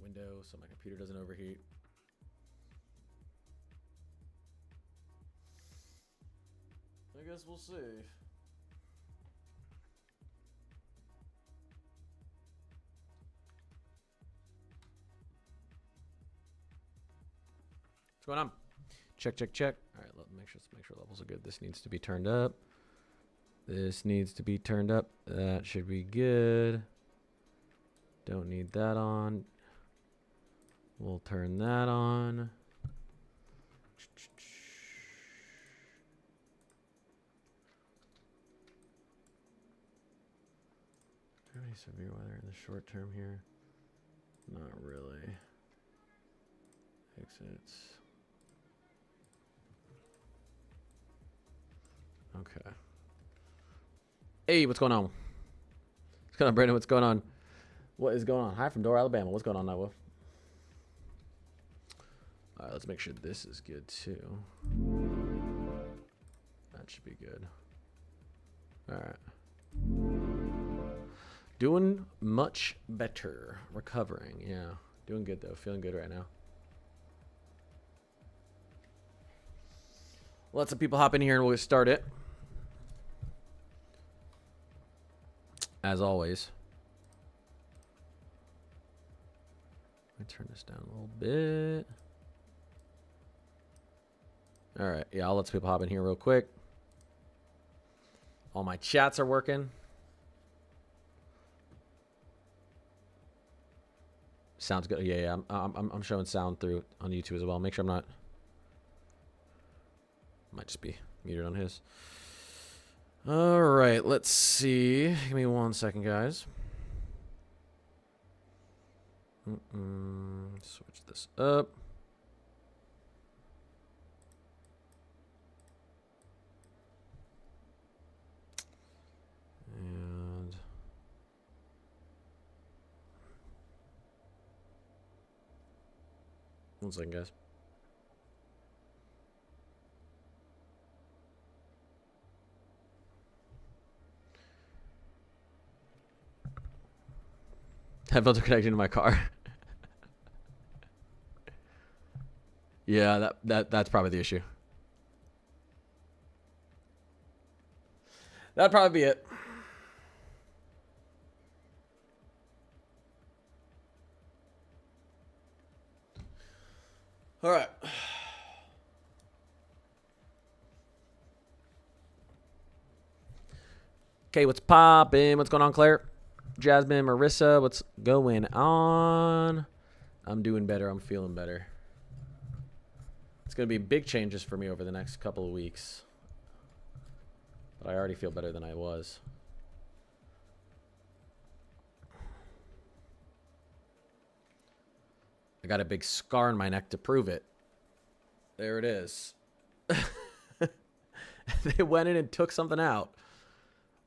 window so my computer doesn't overheat. I guess we'll see. What's going on? Check, check, check. All right, let's make sure levels are good. This needs to be turned up. This needs to be turned up. That should be good. Don't need that on. We'll turn that on. Any severe weather in the short term here? Not really. Exits. Okay. Hey, what's going on? What's going on, Brandon? What's going on? What is going on? Hi from Door, Alabama. What's going on, Nightwolf? All right, let's make sure this is good too. That should be good. All right. Doing much better. Recovering, yeah. Doing good though. Feeling good right now. Lots of people hop in here and we'll get started. As always. Let me turn this down a little bit. All right, yeah, I'll let some people hop in here real quick. All my chats are working. Sounds good. Yeah, I'm showing sound through on YouTube as well. Make sure I'm not. Might just be muted on his. All right, let's see. Give me 1 second, guys. Switch this up. And one second, guys. Headphones are connecting to my car. Yeah, that's probably the issue. That'd probably be it. All right. Okay, what's poppin'? What's going on, Claire? Jasmine, Marissa, what's going on? I'm doing better. I'm feeling better. It's going to be big changes for me over the next couple of weeks. But I already feel better than I was. I got a big scar in my neck to prove it. There it is. They went in and took something out.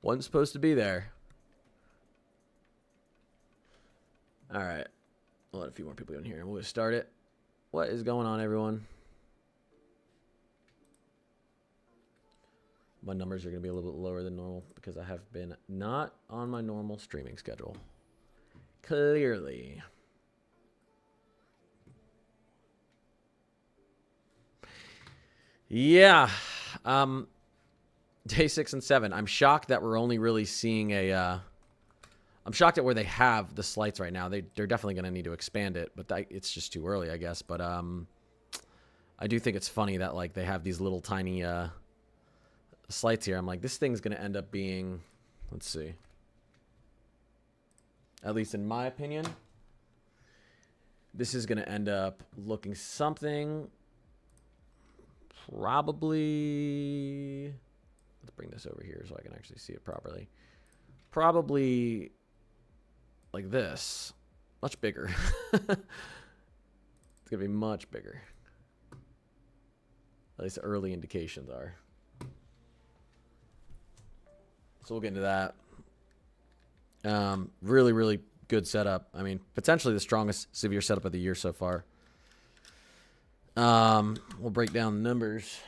Wasn't supposed to be there. All right. I'll let a few more people in here and we'll start it. What is going on, everyone? My numbers are going to be a little bit lower than normal because I have been not on my normal streaming schedule. Clearly. Yeah. Day 6 and 7. I'm shocked that we're only really seeing a... I'm shocked at where they have the slights right now. They're definitely going to need to expand it, but it's just too early, I guess. But I do think it's funny that like they have these little tiny slights here. I'm like, this thing's going to end up being... Let's see. At least in my opinion, this is going to end up looking something... Probably... Let's bring this over here so I can actually see it properly. Probably like this. Much bigger. It's going to be much bigger. At least the early indications are. So we'll get into that. Really, really good setup. I mean, potentially the strongest severe setup of the year so far. We'll break down the numbers.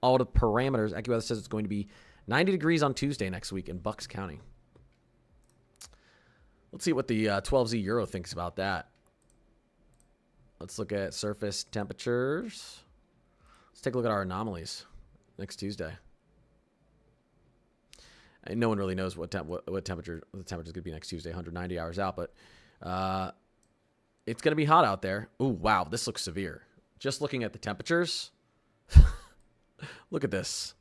All the parameters. AccuWeather says it's going to be 90 degrees on Tuesday next week in Bucks County. Let's see what the 12Z Euro thinks about that. Let's look at surface temperatures. Let's take a look at our anomalies next Tuesday. And no one really knows what temperature the temperature is going to be next Tuesday, 190 hours out, but it's going to be hot out there. Ooh, wow, this looks severe. Just looking at the temperatures, look at this.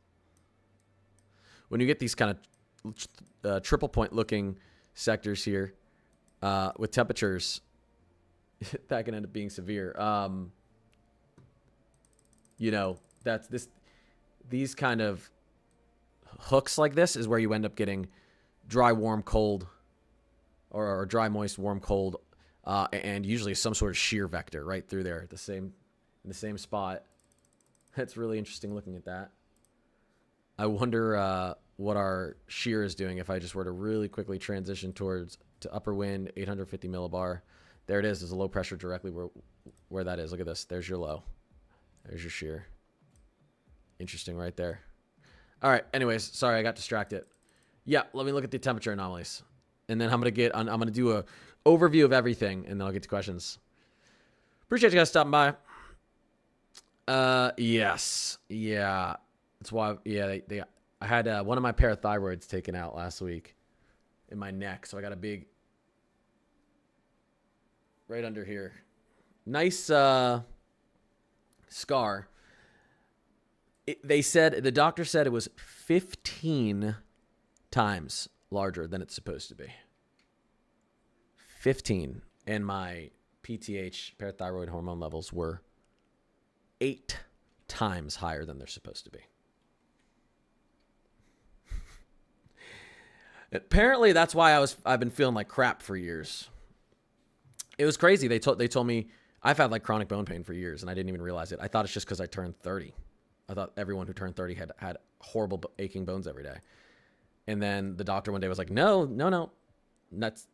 When you get these kind of triple point looking sectors here with temperatures, that can end up being severe. You know, these kind of hooks like this is where you end up getting dry, warm, cold, or dry, moist, warm, cold, and usually some sort of shear vector right through there, in the same spot. That's really interesting looking at that. I wonder what our shear is doing if I just were to really quickly transition to upper wind, 850 millibar. There it is. There's a low pressure directly where that is. Look at this. There's your low. There's your shear. Interesting right there. All right. Anyways, sorry, I got distracted. Yeah, let me look at the temperature anomalies. And then I'm going to do a overview of everything, and then I'll get to questions. Appreciate you guys stopping by. Yes. Yeah. That's why, yeah, I had one of my parathyroids taken out last week in my neck. So I got a big, right under here. Nice scar. The doctor said it was 15 times larger than it's supposed to be. 15. And my PTH, parathyroid hormone levels, were 8 times higher than they're supposed to be. Apparently, that's why I've been feeling like crap for years. It was crazy. They told me I've had like chronic bone pain for years, and I didn't even realize it. I thought it's just because I turned 30. I thought everyone who turned 30 had horrible aching bones every day. And then the doctor one day was like, no, that's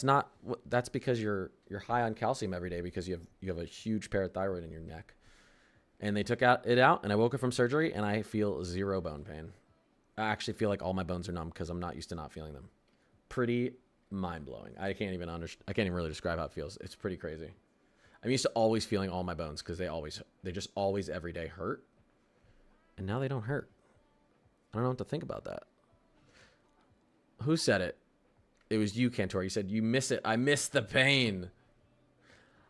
not. That's because you're high on calcium every day because you have a huge parathyroid in your neck. And they took it out, and I woke up from surgery, and I feel zero bone pain. I actually feel like all my bones are numb because I'm not used to not feeling them. Pretty mind-blowing. I can't even really describe how it feels. It's pretty crazy. I'm used to always feeling all my bones because they just always every day hurt. And now they don't hurt. I don't know what to think about that. Who said it? It was you, Cantor. You said you miss it. I miss the pain.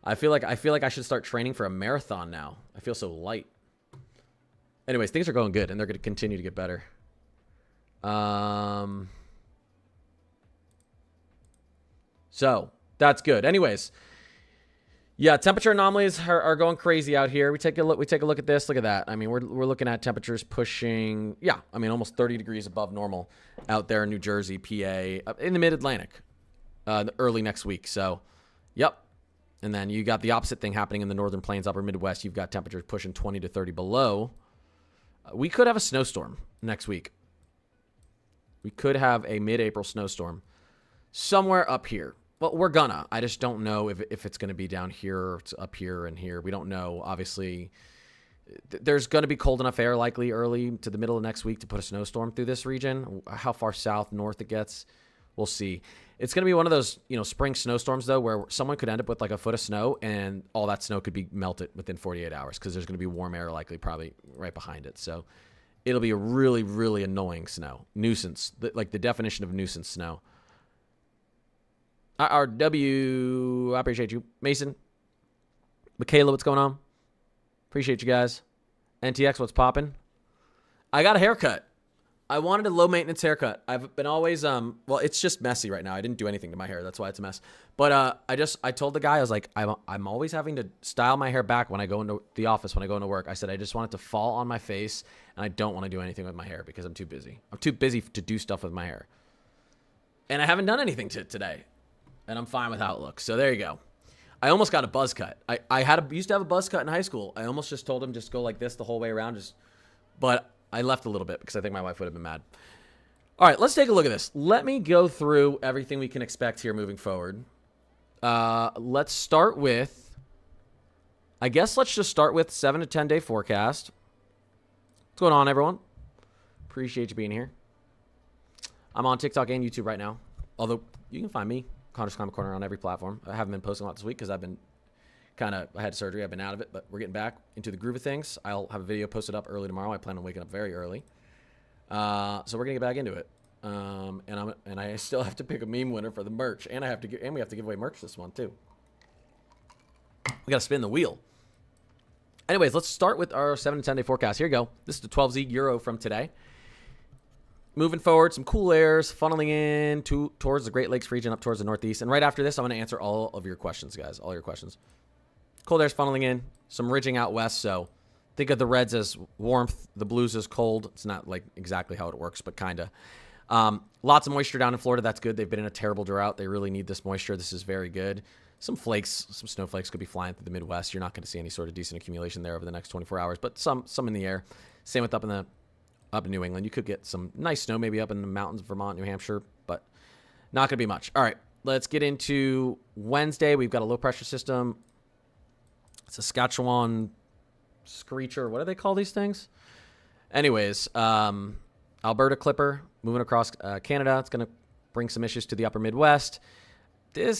I feel like I should start training for a marathon now. I feel so light. Anyways, things are going good, and they're going to continue to get better. So that's good. Anyways, yeah, temperature anomalies are going crazy out here. We take a look at this. Look at that. I mean, we're looking at temperatures pushing, yeah, I mean, almost 30 degrees above normal out there in New Jersey, PA, in the mid-Atlantic, early next week. So, yep. And then you got the opposite thing happening in the northern plains, upper Midwest. You've got temperatures pushing 20 to 30 below. We could have a snowstorm next week. We could have a mid-April snowstorm somewhere up here. Well, we're gonna. I just don't know if it's going to be down here or it's up here and here. We don't know. Obviously, there's going to be cold enough air likely early to the middle of next week to put a snowstorm through this region. How far south, north it gets, we'll see. It's going to be one of those, spring snowstorms, though, where someone could end up with like a foot of snow and all that snow could be melted within 48 hours because there's going to be warm air likely probably right behind it. So it'll be a really, really annoying snow. Nuisance, like the definition of nuisance snow. RW, I appreciate you. Mason, Michaela, what's going on? Appreciate you guys. NTX, what's popping? I got a haircut. I wanted a low maintenance haircut. I've been always, well, it's just messy right now. I didn't do anything to my hair. That's why it's a mess. But I told the guy, I was like, I'm always having to style my hair back when I go into the office, when I go into work. I said, I just want it to fall on my face, and I don't want to do anything with my hair because I'm too busy. I'm too busy to do stuff with my hair. And I haven't done anything today. And I'm fine with how it looks. So there you go. I almost got a buzz cut. I used to have a buzz cut in high school. I almost just told him just go like this the whole way around. But I left a little bit because I think my wife would have been mad. All right, let's take a look at this. Let me go through everything we can expect here moving forward. Let's start with, I guess let's just start with 7 to 10 day forecast. What's going on, everyone? Appreciate you being here. I'm on TikTok and YouTube right now. Although you can find me, Connor's Climate Corner, on every platform. I haven't been posting a lot this week because I've been I had surgery. I've been out of it, but we're getting back into the groove of things. I'll have a video posted up early tomorrow. I plan on waking up very early. So we're gonna get back into it. And I still have to pick a meme winner for the merch, and we have to give away merch this month too. We gotta spin the wheel. Anyways, let's start with our 7 to 10 day forecast. Here you go. This is the 12Z Euro from today. Moving forward, some cool airs funneling in towards the Great Lakes region, up towards the northeast. And right after this, I'm going to answer all of your questions, guys. All your questions. Cold airs funneling in, some ridging out west. So think of the reds as warmth, the blues as cold. It's not like exactly how it works, but kind of. Lots of moisture down in Florida. That's good. They've been in a terrible drought. They really need this moisture. This is very good. Some flakes, some snowflakes could be flying through the Midwest. You're not going to see any sort of decent accumulation there over the next 24 hours, but some in the air. Same with up in New England. You could get some nice snow maybe up in the mountains of Vermont, New Hampshire, but not going to be much. All right, let's get into Wednesday. We've got a low pressure system. Saskatchewan Screecher. What do they call these things? Anyways, Alberta Clipper moving across Canada. It's going to bring some issues to the upper Midwest. This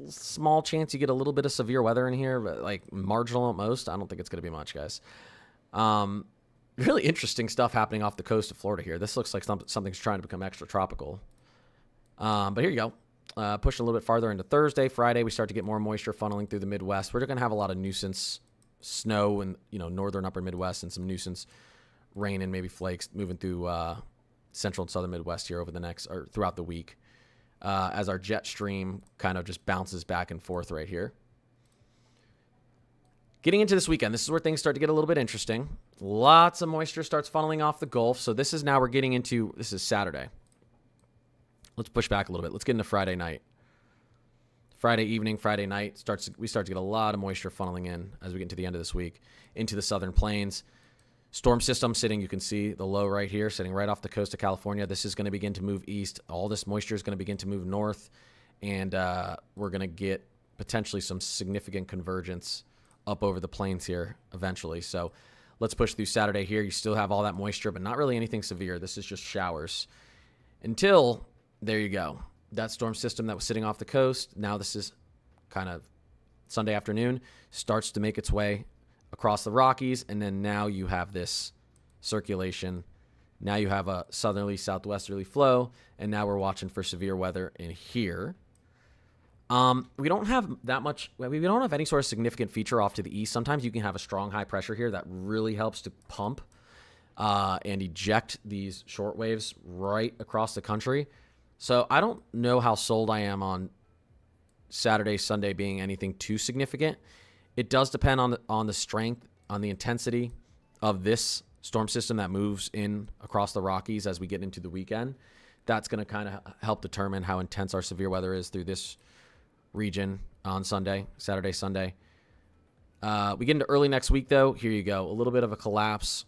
small chance you get a little bit of severe weather in here, but like marginal at most. I don't think it's going to be much, guys. Really interesting stuff happening off the coast of Florida here. This looks like something's trying to become extra tropical. But here you go. Pushing a little bit farther into Thursday. Friday, we start to get more moisture funneling through the Midwest. We're going to have a lot of nuisance snow in northern upper Midwest and some nuisance rain and maybe flakes moving through central and southern Midwest here over the next or throughout the week as our jet stream kind of just bounces back and forth right here. Getting into this weekend, this is where things start to get a little bit interesting. Lots of moisture starts funneling off the Gulf. So this is Saturday. Let's push back a little bit. Let's get into Friday night. Friday evening, Friday night, we start to get a lot of moisture funneling in as we get into the end of this week into the southern plains. Storm system sitting, you can see the low right here, sitting right off the coast of California. This is going to begin to move east. All this moisture is going to begin to move north, and we're going to get potentially some significant convergence up over the plains here eventually. So let's push through Saturday here. You still have all that moisture, but not really anything severe. This is just showers. Until, there you go. That storm system that was sitting off the coast, now this is kind of Sunday afternoon, starts to make its way across the Rockies, and then now you have this circulation. Now you have a southerly, southwesterly flow, and now we're watching for severe weather in here. We don't have that much. We don't have any sort of significant feature off to the east. Sometimes you can have a strong high pressure here that really helps to pump and eject these short waves right across the country. So I don't know how sold I am on Saturday, Sunday being anything too significant. It does depend on the strength, on the intensity of this storm system that moves in across the Rockies as we get into the weekend. That's going to kind of help determine how intense our severe weather is through this region on Saturday, Sunday. We get into early next week, though. Here you go. A little bit of a collapse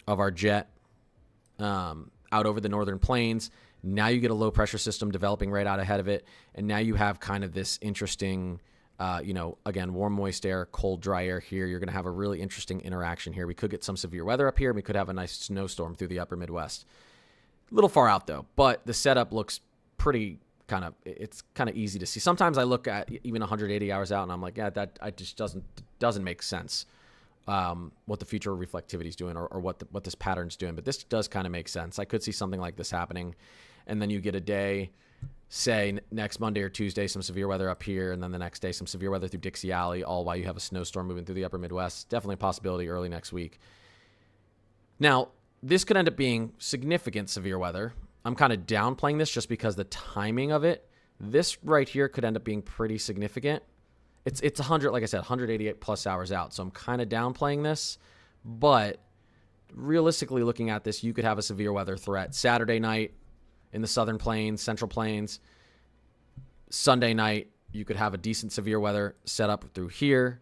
of our jet out over the northern plains. Now you get a low pressure system developing right out ahead of it. And now you have kind of this interesting, again, warm, moist air, cold, dry air here. You're going to have a really interesting interaction here. We could get some severe weather up here. And we could have a nice snowstorm through the upper Midwest. A little far out, though. But the setup looks pretty it's kind of easy to see. Sometimes I look at even 180 hours out and I'm like, yeah, that just doesn't make sense. What the future reflectivity is doing or what this pattern's doing. But this does kind of make sense. I could see something like this happening. And then you get a day, say next Monday or Tuesday, some severe weather up here. And then the next day, some severe weather through Dixie Alley, all while you have a snowstorm moving through the upper Midwest. Definitely a possibility early next week. Now, this could end up being significant severe weather. I'm kind of downplaying this just because the timing of it. This right here could end up being pretty significant. It's 100, like I said, 188 plus hours out. So I'm kind of downplaying this. But realistically looking at this, you could have a severe weather threat Saturday night in the southern plains, central plains. Sunday night, you could have a decent severe weather set up through here.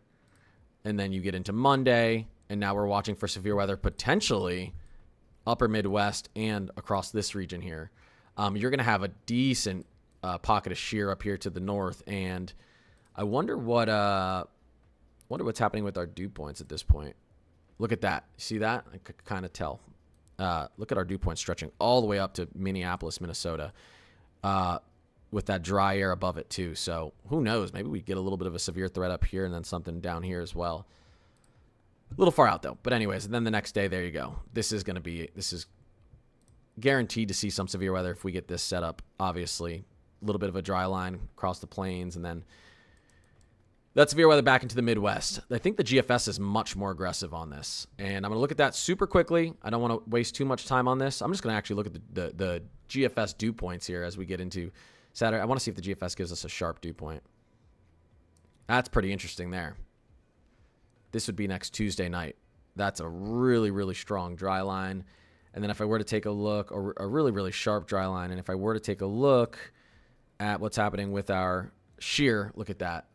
And then you get into Monday, and now we're watching for severe weather potentially upper Midwest and across this region here. You're going to have a decent pocket of shear up here to the north, and I wonder what's happening with our dew points at this point. Look at that. See that? I could kind of tell. Look at our dew points stretching all the way up to Minneapolis, Minnesota. with that dry air above it too. So who knows? Maybe we get a little bit of a severe threat up here and then something down here as well. A little far out though. But anyways, and then the next day, there you go. This is guaranteed to see some severe weather if we get this set up. Obviously, a little bit of a dry line across the plains, and then that severe weather back into the Midwest. I think the GFS is much more aggressive on this, and I'm going to look at that super quickly. I don't want to waste too much time on this. I'm just going to actually look at the GFS dew points here as we get into Saturday. I want to see if the GFS gives us a sharp dew point. That's pretty interesting there. This would be next Tuesday night. That's a really, really strong dry line. And then if I were to take a look, or a really, really sharp dry line, and if I were to take a look at what's happening with our shear, look at that.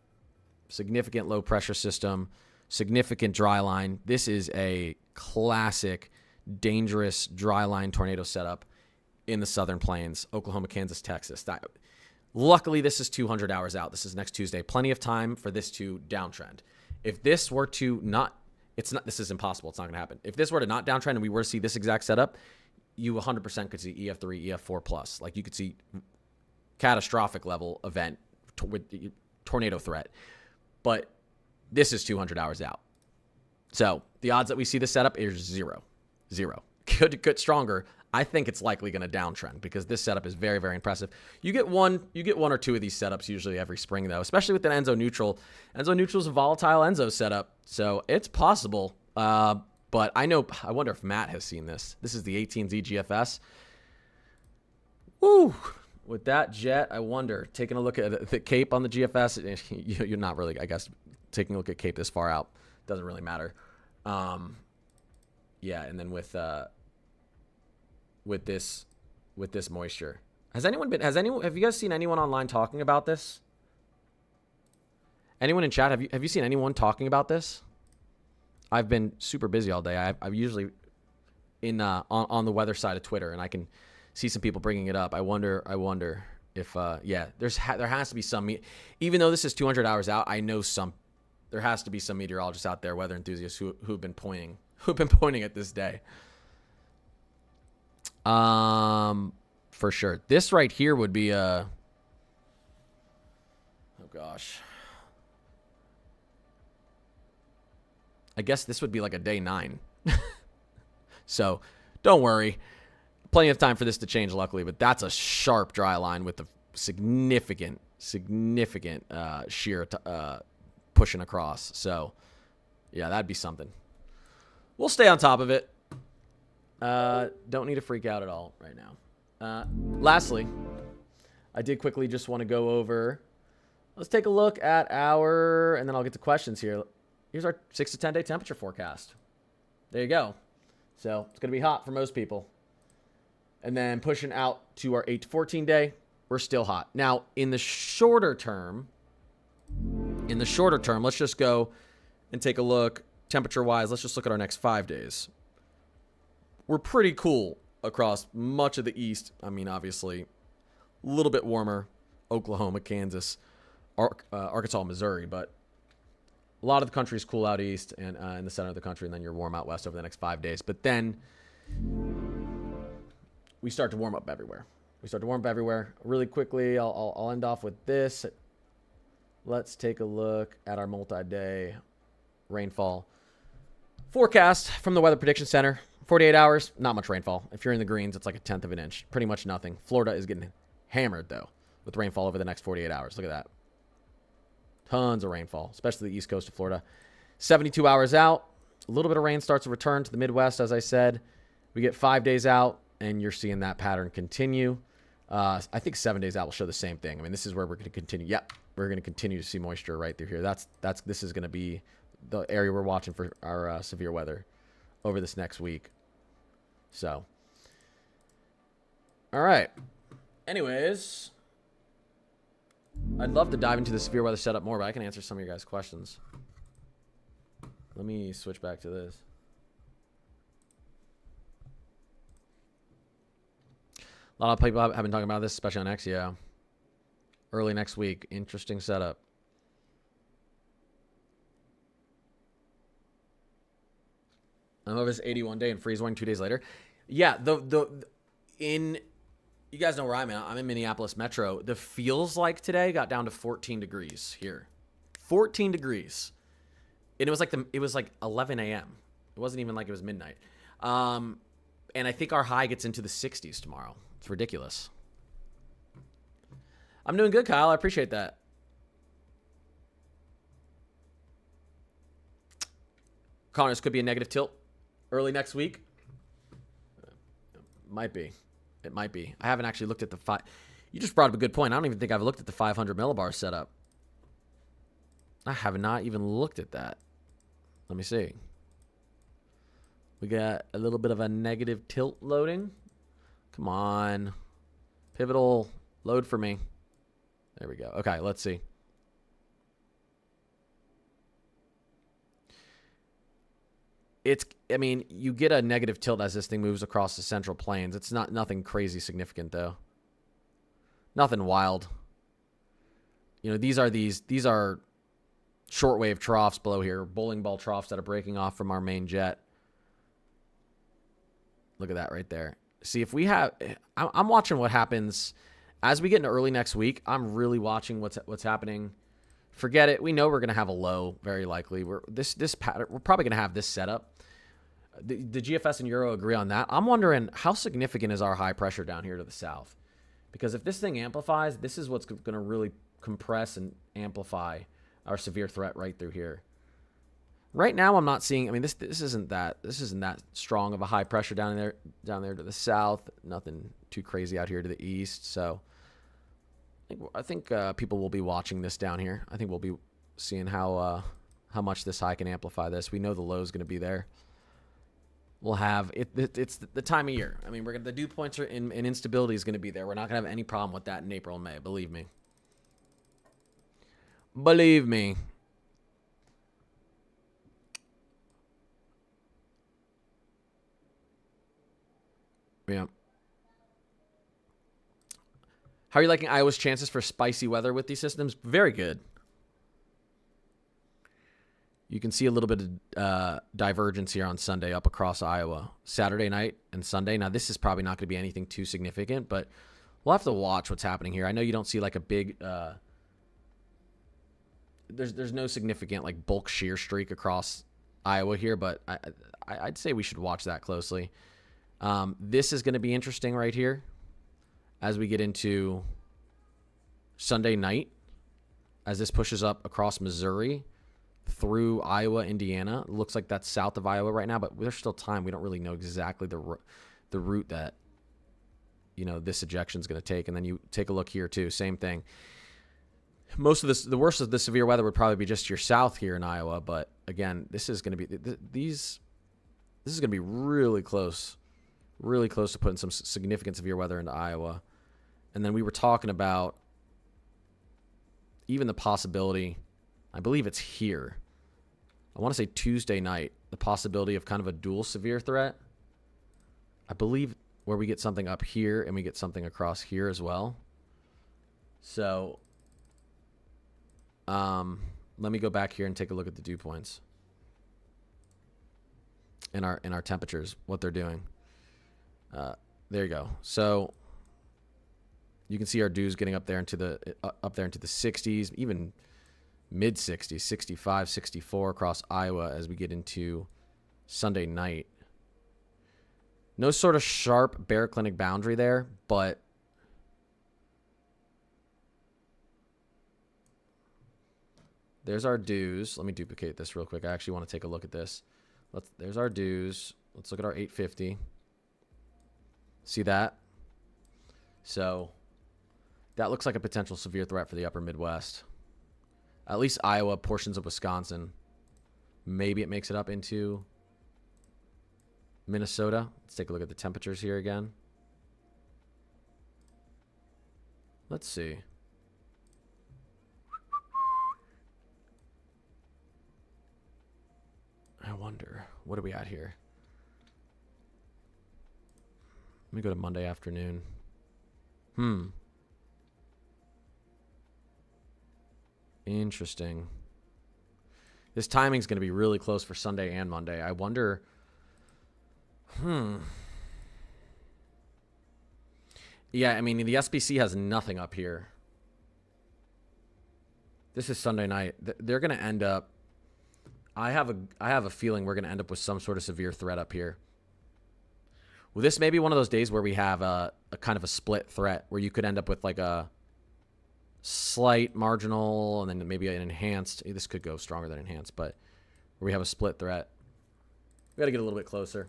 Significant low pressure system, significant dry line. This is a classic, dangerous dry line tornado setup in the southern plains, Oklahoma, Kansas, Texas. Luckily, this is 200 hours out. This is next Tuesday. Plenty of time for this to downtrend. If this were to not, this is impossible. It's not going to happen. If this were to not downtrend and we were to see this exact setup, you 100% could see EF3, EF4 plus. Like you could see catastrophic level event with tornado threat. But this is 200 hours out. So the odds that we see this setup is zero. Could get stronger. I think it's likely going to downtrend because this setup is very, very impressive. You get one or two of these setups usually every spring, though, especially with an Enso neutral. Enso neutral is a volatile Enso setup, so it's possible. But I wonder if Matt has seen this. This is the 18Z GFS. Woo! With that jet, I wonder, taking a look at the Cape on the GFS, you're not really, I guess, taking a look at Cape this far out doesn't really matter. Yeah, and then with this moisture, have you guys seen anyone online talking about this? Anyone in chat, have you seen anyone talking about this? I've been super busy all day. I'm usually in on the weather side of Twitter, and I can see some people bringing it up. I wonder if there has to be some, even though this is 200 hours out, I know there has to be some meteorologists out there, weather enthusiasts who've been pointing at this day. For sure. This right here would be oh gosh. I guess this would be like a day 9. So don't worry. Plenty of time for this to change, luckily, but that's a sharp dry line with a significant shear pushing across. So yeah, that'd be something. We'll stay on top of it. Don't need to freak out at all right now. Lastly, I did quickly just want to go over, let's take a look at and then I'll get to questions here. Here's our 6 to 10 day temperature forecast. There you go. So it's going to be hot for most people. And then pushing out to our 8 to 14 day, we're still hot. Now, in the shorter term, let's just go and take a look temperature-wise. Let's just look at our next 5 days. We're pretty cool across much of the east. I mean, obviously, a little bit warmer, Oklahoma, Kansas, Arkansas, Missouri, but a lot of the country is cool out east and in the center of the country, and then you're warm out west over the next 5 days. But then we start to warm up everywhere. Really quickly, I'll end off with this. Let's take a look at our multi-day rainfall forecast from the Weather Prediction Center. 48 hours, not much rainfall. If you're in the greens, it's like 1/10 of an inch. Pretty much nothing. Florida is getting hammered, though, with rainfall over the next 48 hours. Look at that. Tons of rainfall, especially the east coast of Florida. 72 hours out, a little bit of rain starts to return to the Midwest, as I said. We get 5 days out, and you're seeing that pattern continue. I think 7 days out will show the same thing. I mean, this is where we're going to continue. Yep, we're going to continue to see moisture right through here. This is going to be the area we're watching for our severe weather over this next week. So, all right. Anyways, I'd love to dive into the severe weather setup more, but I can answer some of your guys' questions. Let me switch back to this. A lot of people have been talking about this, especially on X, yeah. Early next week. Interesting setup. I'm over this 81 day and freeze warning 2 days later. Yeah, You guys know where I'm at. I'm in Minneapolis Metro. The feels like today got down to 14 degrees here. 14 degrees. And it was like 11 a.m. It wasn't even like it was midnight. And I think our high gets into the 60s tomorrow. It's ridiculous. I'm doing good, Kyle. I appreciate that. Connor, this could be a negative tilt early next week. Might be. It might be. I haven't actually looked at the five. You just brought up a good point. I don't even think I've looked at the 500 millibar setup. I have not even looked at that. Let me see. We got a little bit of a negative tilt loading. Come on. Pivotal load for me. There we go. Okay, let's see. I mean, you get a negative tilt as this thing moves across the central plains. It's nothing crazy significant, though. Nothing wild. You know, these are shortwave troughs below here, bowling ball troughs that are breaking off from our main jet. Look at that right there. See, if we have, I'm watching what happens as we get into early next week. I'm really watching what's happening. Forget it. We know we're going to have a low, very likely. This pattern. We're probably going to have this setup. The GFS and Euro agree on that. I'm wondering how significant is our high pressure down here to the south? Because if this thing amplifies, this is what's going to really compress and amplify our severe threat right through here. Right now, I'm not seeing. I mean, this isn't that strong of a high pressure down there to the south. Nothing too crazy out here to the east. So I think people will be watching this down here. I think we'll be seeing how much this high can amplify this. We know the low is going to be there. We'll have it. It's the time of year. I mean, the dew points are and instability is going to be there. We're not going to have any problem with that in April and May. Believe me. Believe me. Yeah. How are you liking Iowa's chances for spicy weather with these systems? Very good. You can see a little bit of divergence here on Sunday up across Iowa. Saturday night and Sunday. Now, this is probably not going to be anything too significant, but we'll have to watch what's happening here. I know you don't see like a big... There's no significant like bulk shear streak across Iowa here, but I'd say we should watch that closely. This is going to be interesting right here as we get into Sunday night, as this pushes up across Missouri through Iowa, Indiana. It looks like that's south of Iowa right now, but there's still time. We don't really know exactly the route that, you know, this ejection is going to take. And then you take a look here too, same thing. Most of this, the worst of the severe weather would probably be just your south here in Iowa. But again, this is going to be this is going to be really close to putting some significant severe weather into Iowa. And then we were talking about even the possibility, I believe it's here. I want to say Tuesday night, the possibility of kind of a dual severe threat. I believe where we get something up here and we get something across here as well. So let me go back here and take a look at the dew points in our temperatures, what they're doing. There you go. So you can see our dews getting up there into the 60s, even mid 60s, 65, 64 across Iowa as we get into Sunday night. No sort of sharp baroclinic boundary there, but there's our dews. Let me duplicate this real quick. I actually want to take a look at this. There's our dews. Let's look at our 850. See that? So that looks like a potential severe threat for the upper Midwest. At least Iowa, portions of Wisconsin. Maybe it makes it up into Minnesota. Let's take a look at the temperatures here again. Let's see. I wonder, what are we at here? Let me go to Monday afternoon. Interesting. This timing's going to be really close for Sunday and Monday. I wonder. Yeah, I mean, the SPC has nothing up here. This is Sunday night. They're going to end up... I have a feeling we're going to end up with some sort of severe threat up here. Well, this may be one of those days where we have a kind of a split threat, where you could end up with like a slight marginal and then maybe an enhanced. This could go stronger than enhanced, but where we have a split threat. We got to get a little bit closer.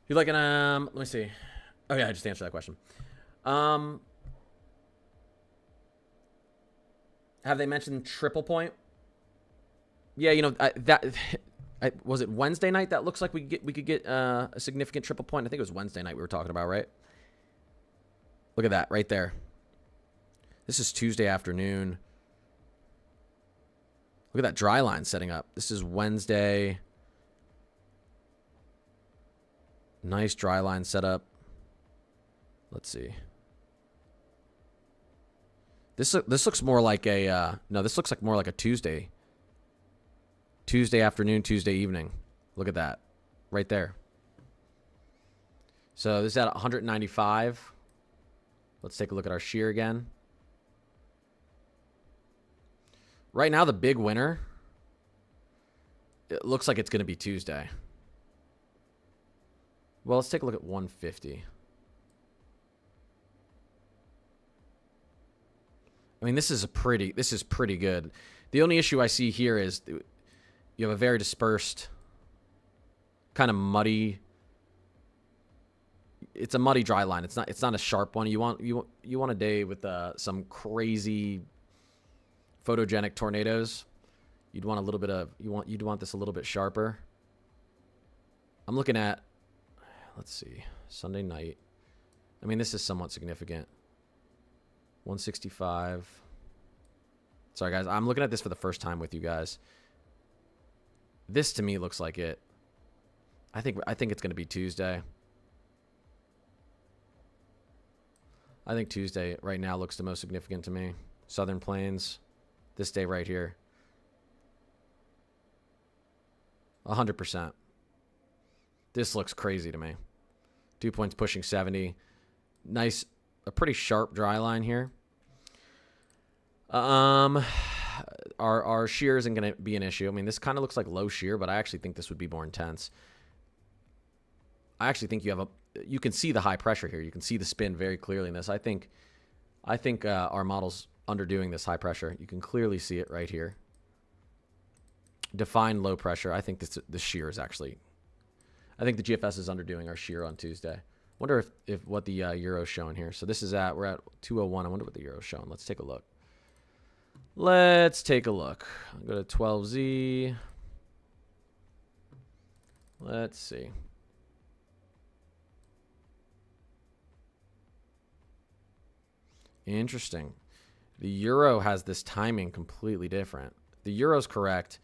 You like an let me see. Oh yeah, I just answered that question. Have they mentioned triple point? Yeah, you know was it Wednesday night that looks like we could get a significant triple point. I think it was Wednesday night we were talking about, right? Look at that right there. This is Tuesday afternoon. Look at that dry line setting up. This is Wednesday. Nice dry line setup. Let's see. This looks more like a no. This looks like more like a Tuesday. Tuesday afternoon, Tuesday evening. Look at that, right there. So this is at 195. Let's take a look at our shear again. Right now, the big winner. It looks like it's going to be Tuesday. Well, let's take a look at 150. I mean, this is pretty good. The only issue I see here is you have a very dispersed, kind of muddy. It's a muddy dry line. It's not a sharp one. You want a day with some crazy photogenic tornadoes. You'd want a little bit of you'd want this a little bit sharper. I'm looking at, let's see, Sunday night. I mean, this is somewhat significant. 165. Sorry, guys. I'm looking at this for the first time with you guys. This, to me, looks like it. I think it's going to be Tuesday. I think Tuesday right now looks the most significant to me. Southern Plains. This day right here. 100%. This looks crazy to me. 2 points pushing 70. Nice, a pretty sharp dry line here. Our shear isn't going to be an issue. I mean, this kind of looks like low shear, but I actually think this would be more intense. I actually think you can see the high pressure here. You can see the spin very clearly in this. I think our model's underdoing this high pressure. You can clearly see it right here. Defined low pressure. I think the shear is actually. I think the GFS is underdoing our shear on Tuesday. Wonder if what the Euro's showing here. So this is we're at 201. I wonder what the Euro's showing. Let's take a look. Let's take a look. I'll go to 12Z. Let's see. Interesting. The Euro has this timing completely different. The Euro's correct.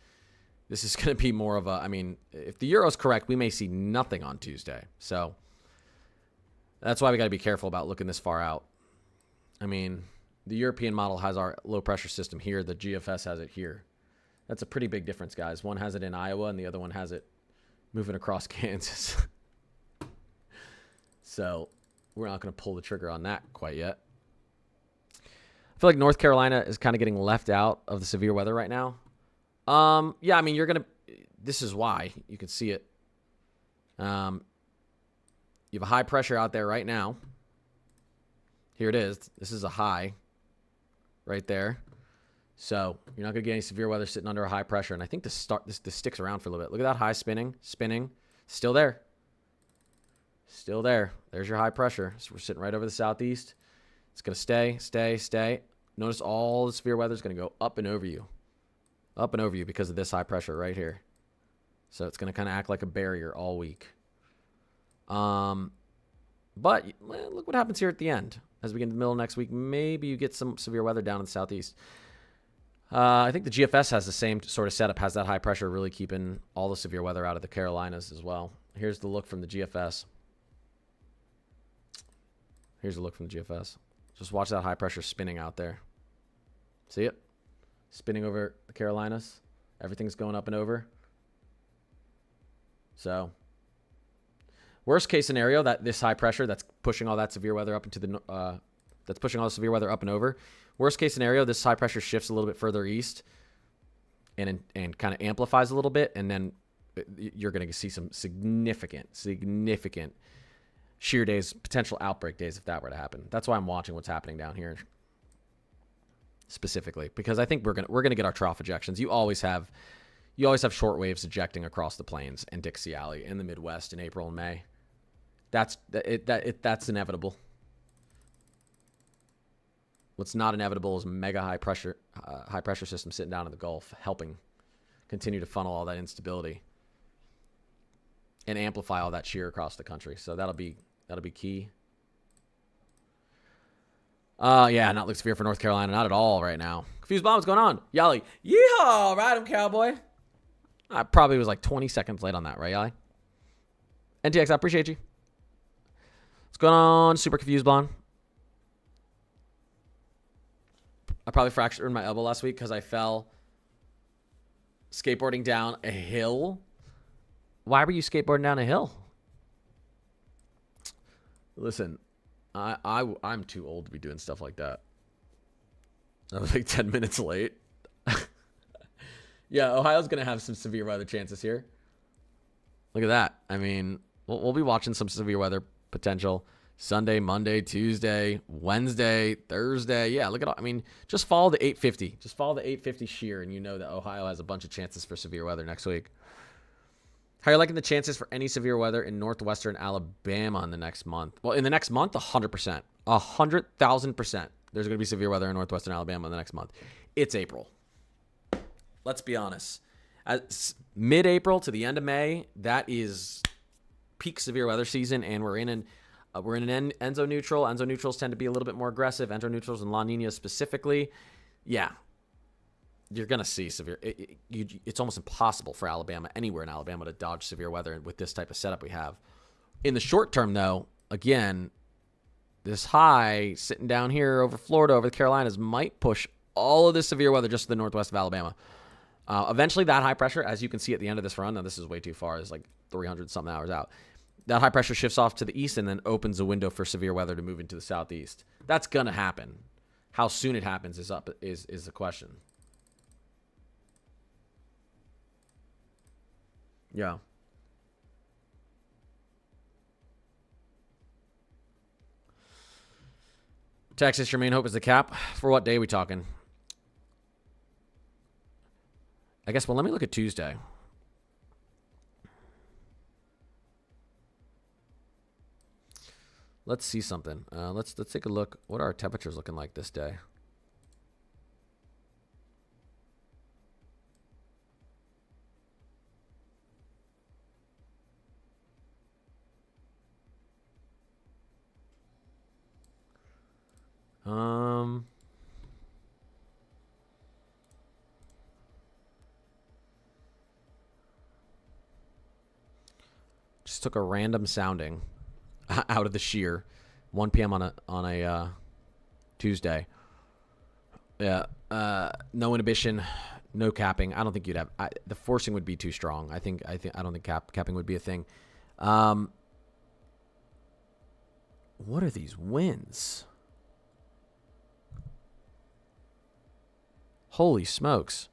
This is going to be more of a, I mean, if the Euro's correct, we may see nothing on Tuesday. So that's why we got to be careful about looking this far out. I mean, the European model has our low pressure system here. The GFS has it here. That's a pretty big difference, guys. One has it in Iowa and the other one has it moving across Kansas. So we're not going to pull the trigger on that quite yet. I feel like North Carolina is kind of getting left out of the severe weather right now. Yeah, I mean, this is why. You can see it. You have a high pressure out there right now. Here it is. This is a high right there. So you're not going to get any severe weather sitting under a high pressure. And I think this sticks around for a little bit. Look at that high spinning. Still there. Still there. There's your high pressure. So we're sitting right over the southeast. It's going to stay. Notice all the severe weather is going to go up and over you. Up and over you because of this high pressure right here. So it's going to kind of act like a barrier all week. But look what happens here at the end. As we get into the middle of next week, maybe you get some severe weather down in the southeast. I think the GFS has the same sort of setup, has that high pressure really keeping all the severe weather out of the Carolinas as well. Here's the look from the GFS. Here's a look from the GFS. Just watch that high pressure spinning out there. See it? Spinning over the Carolinas. Everything's going up and over. So, worst case scenario, that this high pressure that's pushing all that severe weather up into the that's pushing all the severe weather up and over. Worst case scenario, this high pressure shifts a little bit further east and kind of amplifies a little bit, and then you're going to see some significant shear days, potential outbreak days if that were to happen. That's why I'm watching what's happening down here specifically, because I think we're gonna get our trough ejections. You always have short waves ejecting across the plains and Dixie Alley in the Midwest in April and May. That's inevitable. What's not inevitable is mega high pressure system sitting down in the Gulf, helping continue to funnel all that instability and amplify all that shear across the country. So that'll be key. Yeah, not look severe for North Carolina, not at all right now. Confused Bomb, what's going on? Yali, yeehaw, ride him, cowboy. I probably was like 20 seconds late on that, right, Yali? NTX, I appreciate you. What's going on, Super Confused Blonde? I probably fractured my elbow last week because I fell skateboarding down a hill. Why were you skateboarding down a hill? Listen, I'm too old to be doing stuff like that. I was like 10 minutes late. Yeah, Ohio's going to have some severe weather chances here. Look at that. I mean, we'll be watching some severe weather potential Sunday, Monday, Tuesday, Wednesday, Thursday. Yeah, look at all. I mean, just follow the 850. Just follow the 850 shear, and you know that Ohio has a bunch of chances for severe weather next week. How are you liking the chances for any severe weather in northwestern Alabama in the next month? Well, in the next month, 100%. 100,000%. There's going to be severe weather in northwestern Alabama in the next month. It's April. Let's be honest. Mid-April to the end of May, that is peak severe weather season, and we're in an Enzo neutral. Enzo neutrals tend to be a little bit more aggressive. Enzo neutrals and La Nina specifically. Yeah. You're going to see severe. It's almost impossible for Alabama, anywhere in Alabama, to dodge severe weather with this type of setup we have. In the short term, though, again, this high sitting down here over Florida, over the Carolinas, might push all of this severe weather just to the northwest of Alabama. Eventually, that high pressure, as you can see at the end of this run, now this is way too far, it's like 300-something hours out. That high pressure shifts off to the east and then opens a window for severe weather to move into the southeast. That's going to happen. How soon it happens is the question. Yeah. Texas, your main hope is the cap. For what day are we talking? I guess, well, let me look at Tuesday. Let's see something. Let's take a look. What are our temperatures looking like this day? Just took a random sounding out of the shear, 1 p.m. on a Tuesday. Yeah, no inhibition, no capping. I don't think you'd have the forcing would be too strong. I don't think capping would be a thing. What are these winds? Holy smokes.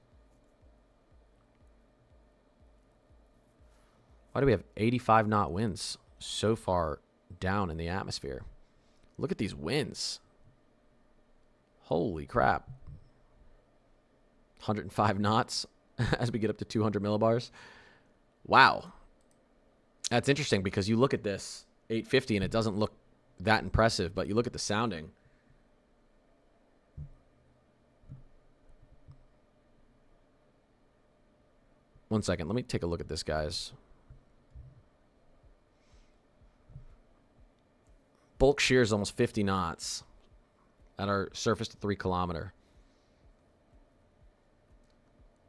Why do we have 85 knot winds so far down in the atmosphere? Look at these winds. Holy crap. 105 knots as we get up to 200 millibars. Wow. That's interesting because you look at this 850 and it doesn't look that impressive, but you look at the sounding. One second. Let me take a look at this, guys. Bulk shear is almost 50 knots at our surface to 3 kilometer.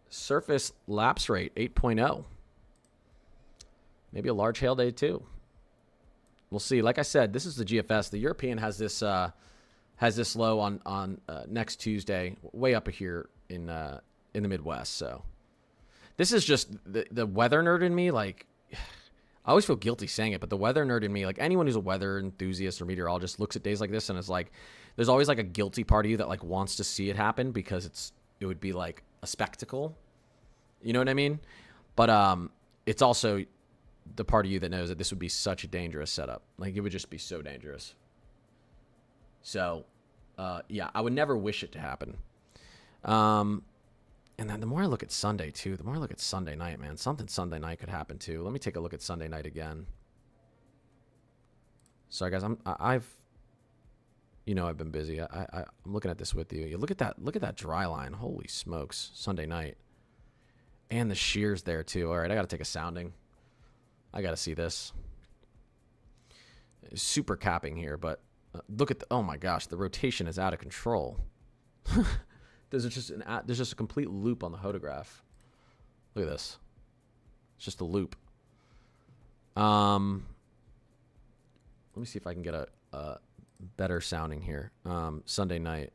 Surface lapse rate 8.0. Maybe a large hail day too. We'll see. Like I said, this is the GFS. The European has this has this low on next Tuesday, way up here in the Midwest. So this is just the weather nerd in me. Like, I always feel guilty saying it, but the weather nerd in me, like anyone who's a weather enthusiast or meteorologist, looks at days like this and is like, there's always like a guilty part of you that like wants to see it happen because it would be like a spectacle. You know what I mean? But it's also the part of you that knows that this would be such a dangerous setup. Like, it would just be so dangerous. So, yeah, I would never wish it to happen. And then the more I look at Sunday, too, the more I look at Sunday night, man, something Sunday night could happen, too. Let me take a look at Sunday night again. Sorry, guys, I've been busy. I'm looking at this with you. You look at that dry line. Holy smokes, Sunday night. And the shears there, too. All right, I got to take a sounding. I got to see this. Super capping here, but look at oh my gosh, the rotation is out of control. There's just a complete loop on the hodograph. Look at this. It's just a loop. Let me see if I can get a better sounding here. Sunday night.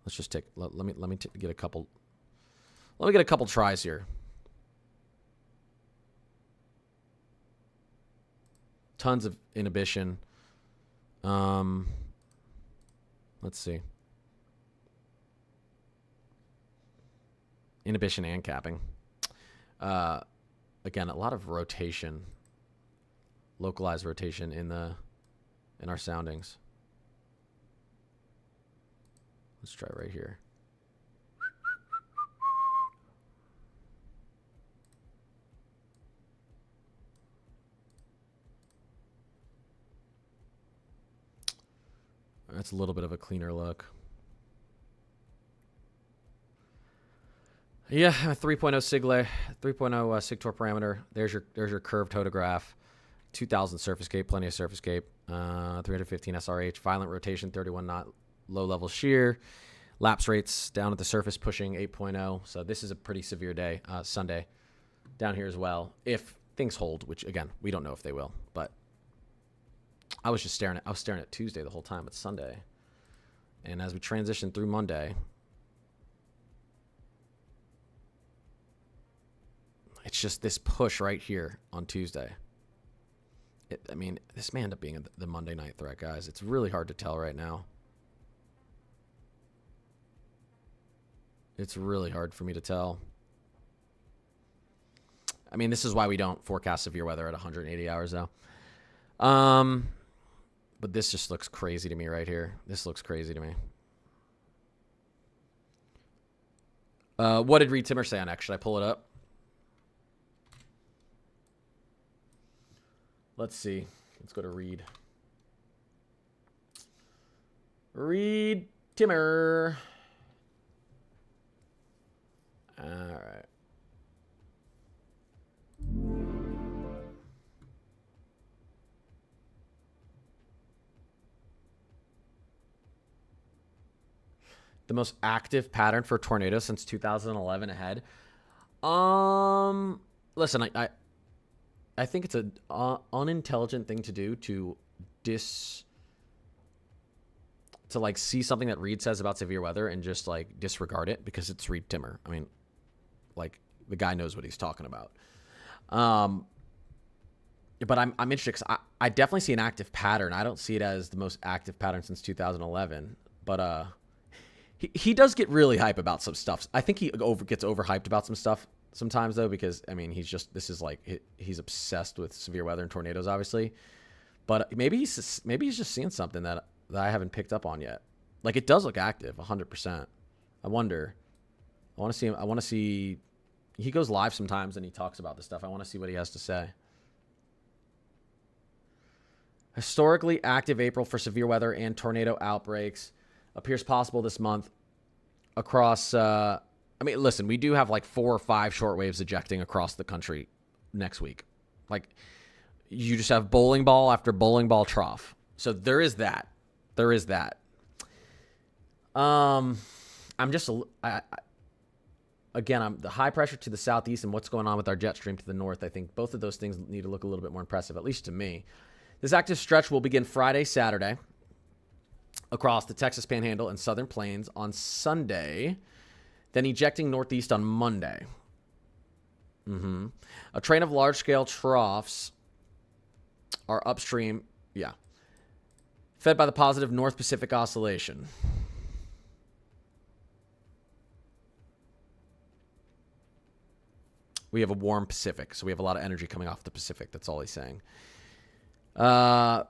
Let's just take. Let me get a couple. Let me get a couple tries here. Tons of inhibition. Let's see. Inhibition and capping. Again, a lot of rotation. Localized rotation in our soundings. Let's try right here. That's a little bit of a cleaner look. Yeah, 3.0 Sigle, 3.0 Sigtor parameter. There's your curved hodograph. 2000 surface cape, plenty of surface cape. 315 SRH, violent rotation, 31 knot, low level shear. Lapse rates down at the surface pushing 8.0. So this is a pretty severe day, Sunday, down here as well. If things hold, which again we don't know if they will, but I was staring at Tuesday the whole time. It's Sunday, and as we transition through Monday, it's just this push right here on Tuesday. I mean, this may end up being the Monday night threat, guys. It's really hard to tell right now. It's really hard for me to tell. I mean, this is why we don't forecast severe weather at 180 hours, though. But this just looks crazy to me right here. This looks crazy to me. What did Reed Timmer say on X? Should I pull it up? Let's see. Let's go to Reed. Reed Timmer. All right. The most active pattern for tornadoes since 2011 ahead. Listen, I think it's an unintelligent thing to do to like see something that Reed says about severe weather and just like disregard it because it's Reed Timmer. I mean, like the guy knows what he's talking about. But I'm interested because I definitely see an active pattern. I don't see it as the most active pattern since 2011, but he does get really hype about some stuff. I think he gets overhyped about some stuff sometimes though, because I mean, he's obsessed with severe weather and tornadoes, obviously. But maybe he's just seeing something that I haven't picked up on yet. Like, it does look active, 100%. I wonder. I want to see him. I want to see. He goes live sometimes and he talks about this stuff. I want to see what he has to say. Historically active April for severe weather and tornado outbreaks appears possible this month across. I mean, listen, we do have like 4 or 5 short waves ejecting across the country next week. Like, you just have bowling ball after bowling ball trough. So there is that. There is that. I'm the high pressure to the southeast and what's going on with our jet stream to the north. I think both of those things need to look a little bit more impressive, at least to me. This active stretch will begin Friday, Saturday. across the Texas Panhandle and Southern Plains on Sunday, then ejecting northeast on Monday. A train of large-scale troughs are upstream, fed by the positive North Pacific Oscillation. We have a warm Pacific, so we have a lot of energy coming off the Pacific. That's all he's saying. Round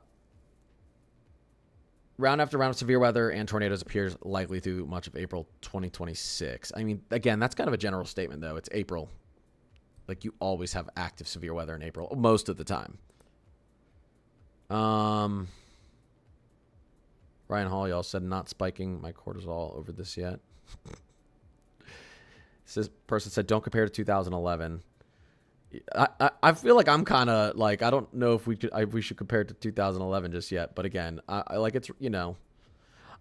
after round of severe weather and tornadoes appears likely through much of April 2026. I mean, again, that's kind of a general statement, though. It's April. Like, you always have active severe weather in April, most of the time. Ryan Hall, y'all said not spiking my cortisol over this yet. This person said, don't compare to 2011. I feel like I'm kind of like, I don't know if we should compare it to 2011 just yet. But again, I like, it's, you know,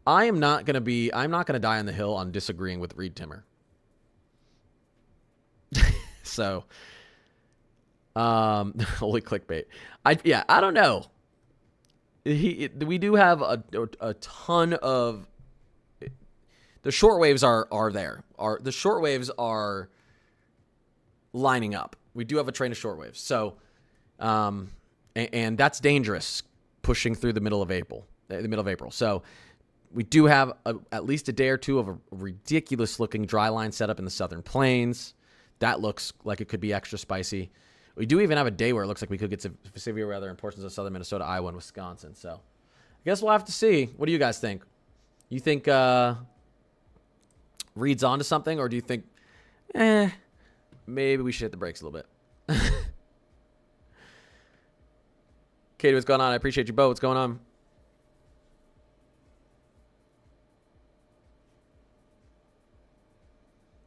I'm not going to die on the hill on disagreeing with Reed Timmer. So, holy clickbait. I don't know. We do have a ton of, the shortwaves are there. The shortwaves are lining up. We do have a train of shortwaves. So, and that's dangerous pushing through the middle of April. So we do have at least a day or two of a ridiculous looking dry line setup in the Southern Plains. That looks like it could be extra spicy. We do even have a day where it looks like we could get some severe weather in portions of southern Minnesota, Iowa, and Wisconsin. So I guess we'll have to see. What do you guys think? You think Reed's onto something, or do you think, maybe we should hit the brakes a little bit? Katie, what's going on? I appreciate you, Bo. What's going on?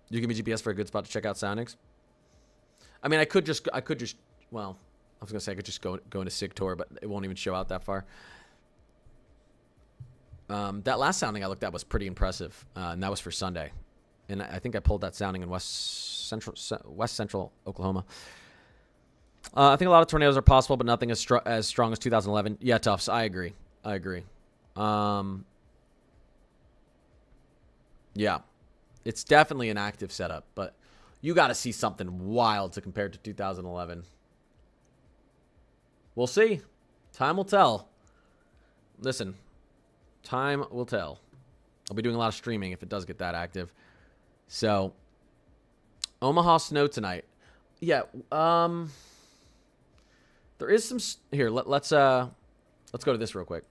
You give me GPS for a good spot to check out soundings. I mean, I could just, well, I was going to say I could just go into SigTour, but it won't even show out that far. That last sounding I looked at was pretty impressive, and that was for Sunday. And I think I pulled that sounding in West Central Oklahoma. I think a lot of tornadoes are possible, but nothing as strong as 2011. Yeah, Tufts, I agree. Yeah, it's definitely an active setup, but you got to see something wild to compare to 2011. We'll see. Time will tell. Listen, time will tell. I'll be doing a lot of streaming if it does get that active. So, Omaha snow tonight. Yeah, there is some here. Let's go to this real quick.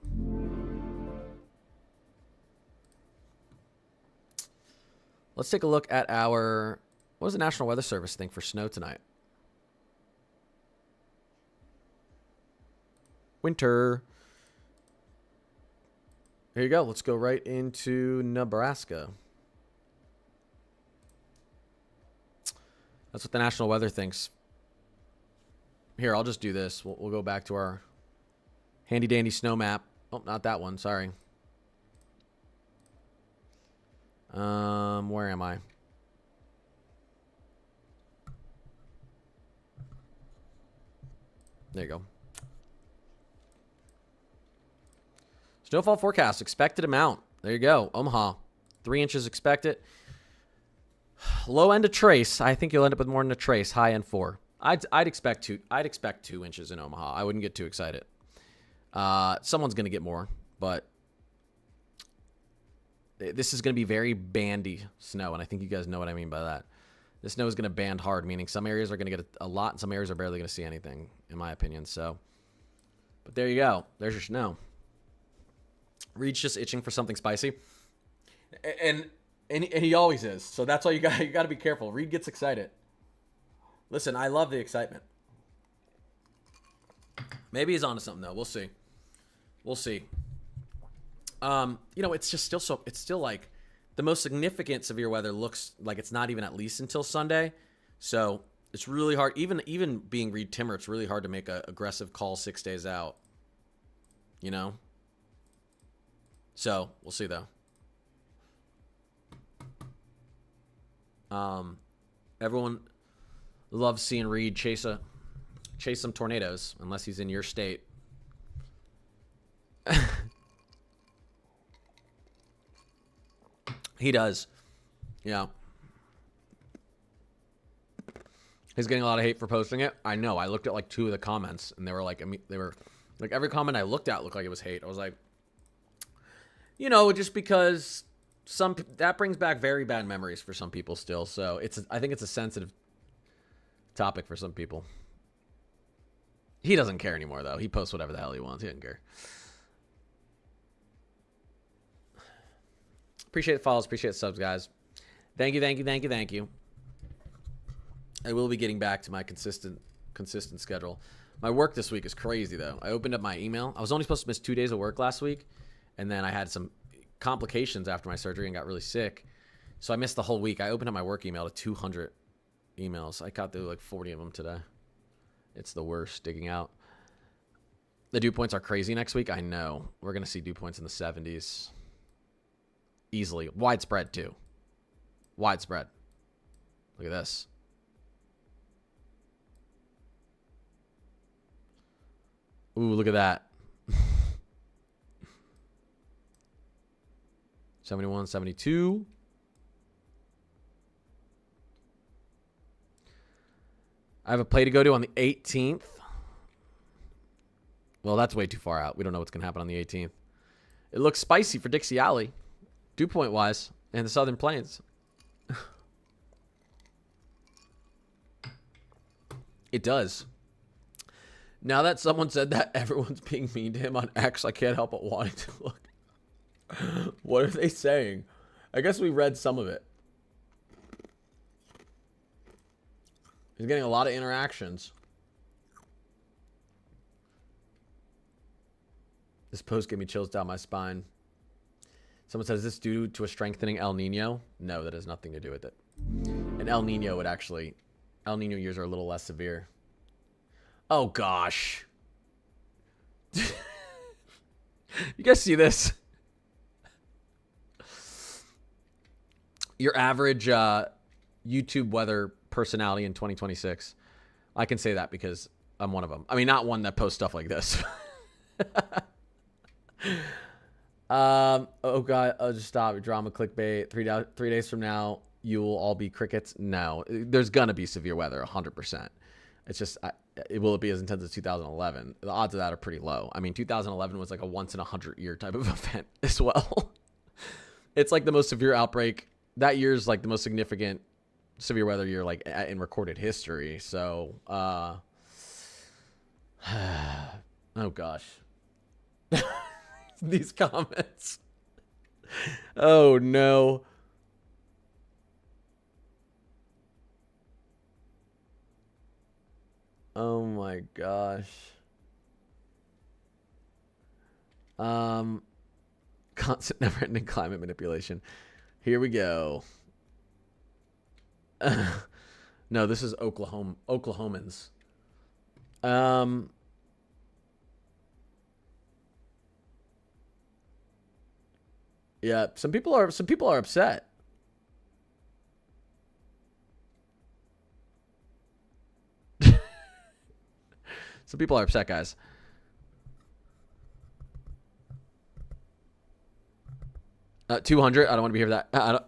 Let's take a look at what does the National Weather Service think for snow tonight? Winter. Here you go. Let's go right into Nebraska. That's what the National Weather thinks. Here, I'll just do this. We'll go back to our handy dandy snow map. Oh, not that one. Sorry. Where am I? There you go. Snowfall forecast, expected amount. There you go. Omaha, 3 inches expected. Low end a trace. I think you'll end up with more than a trace. High end 4. I'd expect 2 inches in Omaha. I wouldn't get too excited. Someone's gonna get more, but this is gonna be very bandy snow, and I think you guys know what I mean by that. This snow is gonna band hard, meaning some areas are gonna get a lot, and some areas are barely gonna see anything, in my opinion. So, but there you go. There's your snow. Reed's just itching for something spicy, and he always is. So that's why you got to be careful. Reed gets excited. Listen, I love the excitement. Maybe he's onto something though. We'll see. It's just still like the most significant severe weather looks like it's not even at least until Sunday. So it's really hard. Even being Reed Timmer, it's really hard to make a aggressive call 6 days out. You know. So we'll see though. Everyone loves seeing Reed chase some tornadoes, unless he's in your state. He does. Yeah. He's getting a lot of hate for posting it. I know. I looked at like 2 of the comments, and they were like every comment I looked at looked like it was hate. I was like, just because that brings back very bad memories for some people still. So I think it's a sensitive topic for some people. He doesn't care anymore though. He posts whatever the hell he wants. He doesn't care. Appreciate the follows. Appreciate the subs, guys. Thank you. I will be getting back to my consistent schedule. My work this week is crazy, though. I opened up my email. I was only supposed to miss 2 days of work last week, and then I had some complications after my surgery and got really sick. So I missed the whole week. I opened up my work email to 200 emails. I got through like 40 of them today. It's the worst digging out. The dew points are crazy next week. I know. We're going to see dew points in the 70s. Easily. Widespread, too. Widespread. Look at this. Ooh, look at that. 71, 72. I have a play to go to on the 18th. Well, that's way too far out. We don't know what's going to happen on the 18th. It looks spicy for Dixie Alley, dew point wise, and the Southern Plains. It does. Now that someone said that, everyone's being mean to him on X. I can't help but wanting to look. What are they saying? I guess we read some of it. He's getting a lot of interactions. This post gave me chills down my spine. Someone says, is this due to a strengthening El Nino? No, that has nothing to do with it. And El Nino years are a little less severe. Oh, gosh. You guys see this? Your average YouTube weather personality in 2026. I can say that because I'm one of them. I mean, not one that posts stuff like this. Oh, God. Oh, just stop. Drama clickbait. 3 days from now, you will all be crickets. No, there's going to be severe weather, 100%. It's just, will it be as intense as 2011? The odds of that are pretty low. I mean, 2011 was like a once in 100 year type of event as well. It's like the most severe outbreak. That year's like the most significant severe weather year like in recorded history. So, oh gosh. These comments. Oh no. Oh my gosh. Constant never-ending climate manipulation. Here we go. No, this is Oklahomans. Yeah, some people are upset. Some people are upset, guys. $200. I don't want to be here for that. I don't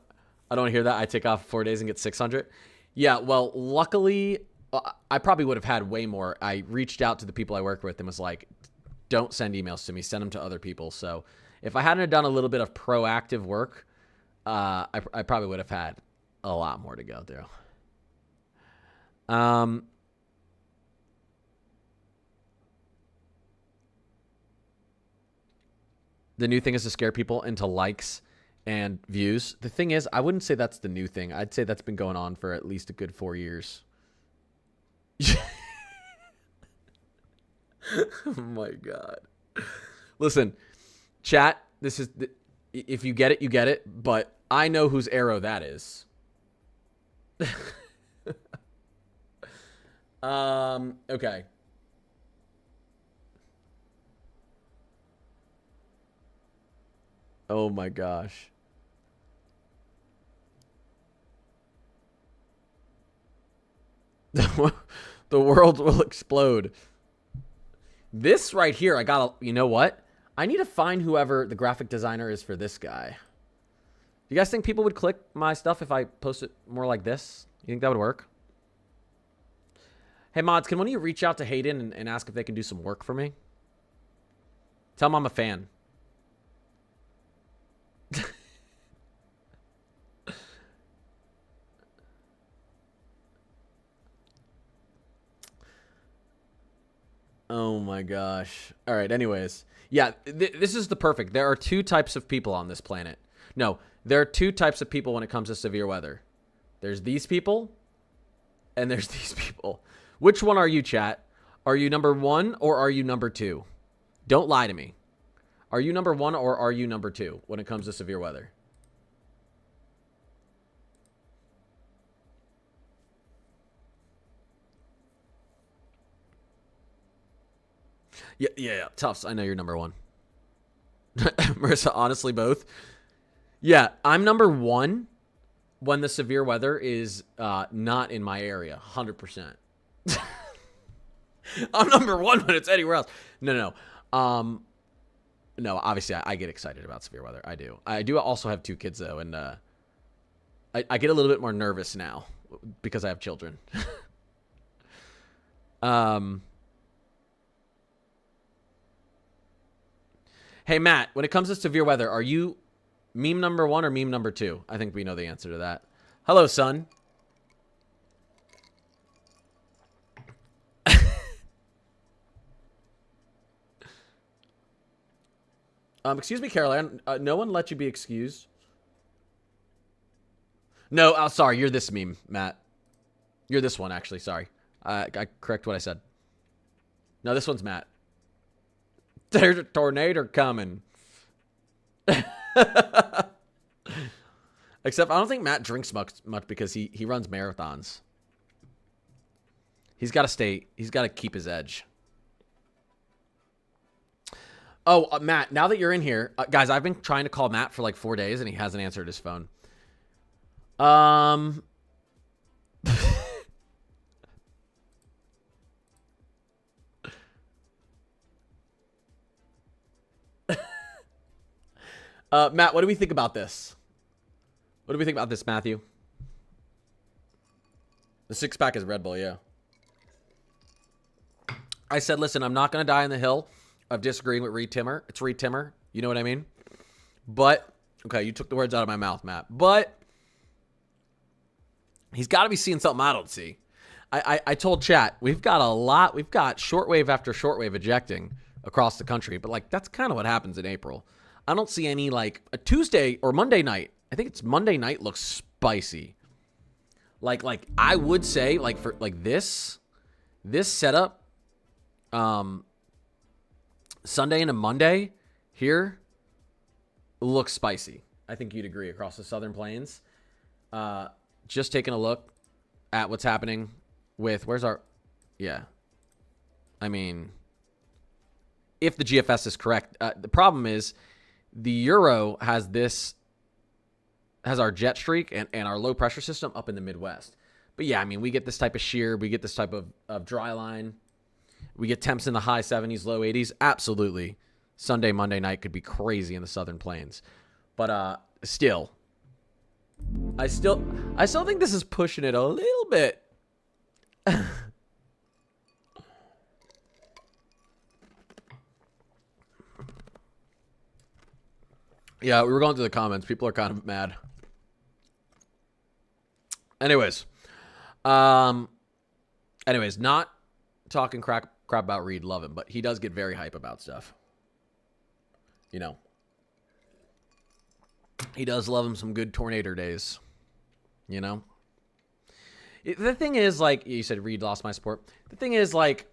want to hear that. I take off 4 days and get 600. Yeah, well, luckily, I probably would have had way more. I reached out to the people I work with and was like, don't send emails to me. Send them to other people. So if I hadn't done a little bit of proactive work, I probably would have had a lot more to go through. The new thing is to scare people into likes and views. The thing is, I wouldn't say that's the new thing. I'd say that's been going on for at least a good 4 years. Oh my God. Listen, chat, this is, if you get it, you get it, but I know whose arrow that is. Okay. Oh my gosh. The world will explode. This right here, I gotta, you know what? I need to find whoever the graphic designer is for this guy. You guys think people would click my stuff if I post it more like this? You think that would work? Hey, mods, can one of you reach out to Hayden and ask if they can do some work for me? Tell him I'm a fan. Oh my gosh. All right, anyways. Yeah, this is the perfect. There are two types of people on this planet. No, there are two types of people when it comes to severe weather. There's these people, and there's these people. Which one are you, chat? Are you number one or are you number two? Don't lie to me. Are you number one or are you number two when it comes to severe weather? Yeah. Tufts, I know you're number one. Marissa, honestly, both. Yeah, I'm number one when the severe weather is not in my area, 100%. I'm number one when it's anywhere else. No. No, obviously, I get excited about severe weather. I do. I do also have two kids, though, and I get a little bit more nervous now because I have children. Hey, Matt, when it comes to severe weather, are you meme number one or meme number two? I think we know the answer to that. Hello, son. Excuse me, Caroline. No one let you be excused. No, sorry. You're this meme, Matt. You're this one, actually. Sorry. I correct what I said. No, this one's Matt. There's a tornado coming. Except I don't think Matt drinks much because he runs marathons. He's got to keep his edge. Oh, Matt, now that you're in here, guys, I've been trying to call Matt for like 4 days and he hasn't answered his phone. Matt, what do we think about this? What do we think about this, Matthew? The 6-pack is Red Bull, yeah. I said, listen, I'm not going to die on the hill of disagreeing with Reed Timmer. It's Reed Timmer. You know what I mean? But, okay, you took the words out of my mouth, Matt. But he's got to be seeing something I don't see. I told chat, we've got shortwave after shortwave ejecting across the country. But, like, that's kind of what happens in April. I don't see any, like, a Tuesday or Monday night. I think it's Monday night looks spicy. Like I would say, like, for, like, this setup, Sunday into Monday here looks spicy. I think you'd agree across the Southern Plains. Just taking a look at what's happening with I mean, if the GFS is correct, the problem is the Euro has our jet streak and our low pressure system up in the Midwest. But yeah, I mean, we get this type of shear, we get this type of dry line. We get temps in the high 70s, low 80s. Absolutely. Sunday, Monday night could be crazy in the Southern Plains. But still, I still think this is pushing it a little bit. Yeah, we were going through the comments. People are kind of mad. Anyways, not talking crap about Reed. Love him, but he does get very hype about stuff. You know, he does love him some good tornado days. You know, the thing is, like you said, Reed lost my support. The thing is, like,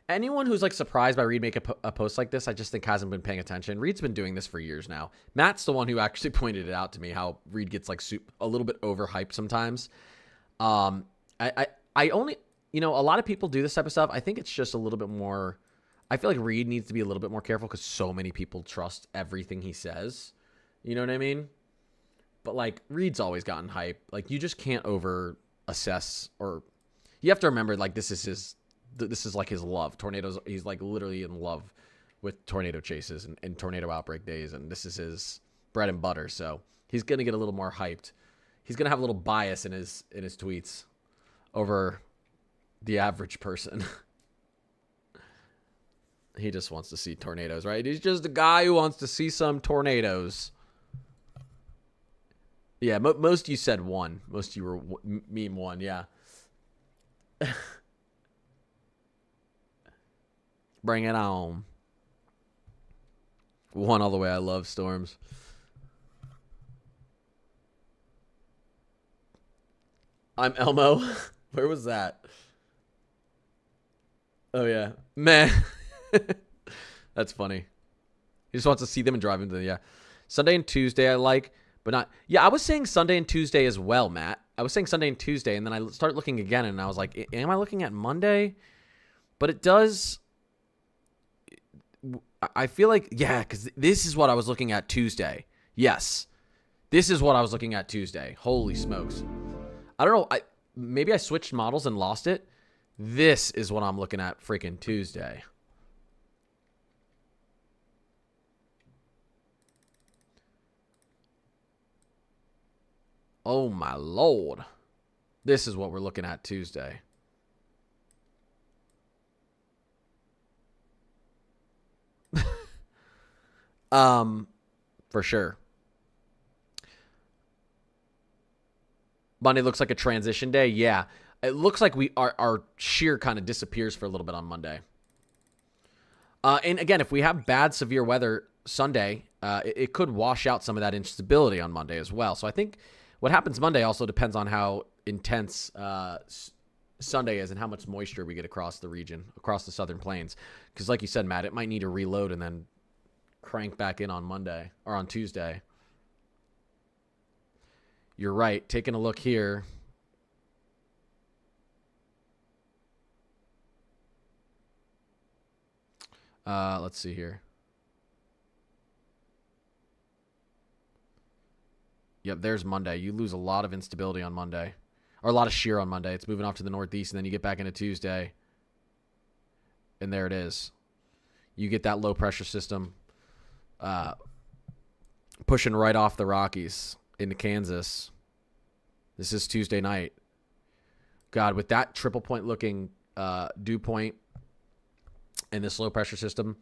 anyone who's like surprised by Reed making a post like this, I just think hasn't been paying attention. Reed's been doing this for years now. Matt's the one who actually pointed it out to me, how Reed gets like a little bit overhyped sometimes. I only, you know, a lot of people do this type of stuff. I think it's just a little bit more, I feel like Reed needs to be a little bit more careful because so many people trust everything he says. You know what I mean? But like Reed's always gotten hype. Like you just can't over assess, or you have to remember like this is like his love. Tornadoes, he's like literally in love with tornado chases and tornado outbreak days, and this is bread and butter. So he's gonna get a little more hyped. He's gonna have a little bias in his tweets over the average person. He just wants to see tornadoes, right? He's just a guy who wants to see some tornadoes. Yeah, most of you said one. Most of you were meme one, yeah. Bring it on. One all the way. I love storms. I'm Elmo. Where was that? Oh, yeah. Man. That's funny. He just wants to see them and drive into the, yeah. Sunday and Tuesday I like, but not. Yeah, I was saying Sunday and Tuesday as well, Matt. I was saying Sunday and Tuesday, and then I started looking again, and I was like, am I looking at Monday? But it does. I feel like, yeah, because this is what I was looking at Tuesday. Yes. This is what I was looking at Tuesday. Holy smokes. I don't know. Maybe I switched models and lost it. This is what I'm looking at freaking Tuesday. Oh, my Lord. This is what we're looking at Tuesday. For sure. Monday looks like a transition day. Yeah. It looks like our shear kind of disappears for a little bit on Monday. And again, if we have bad, severe weather Sunday, it could wash out some of that instability on Monday as well. So I think what happens Monday also depends on how intense Sunday is and how much moisture we get across the region, across the southern plains. Because like you said, Matt, it might need to reload and then crank back in on Monday or on Tuesday. You're right. Taking a look here. Let's see here. Yep, there's Monday. You lose a lot of instability on Monday. Or a lot of shear on Monday. It's moving off to the northeast, and then you get back into Tuesday. And there it is. You get that low pressure system pushing right off the Rockies into Kansas. This is Tuesday night. God, with that triple point looking dew point and this low pressure system,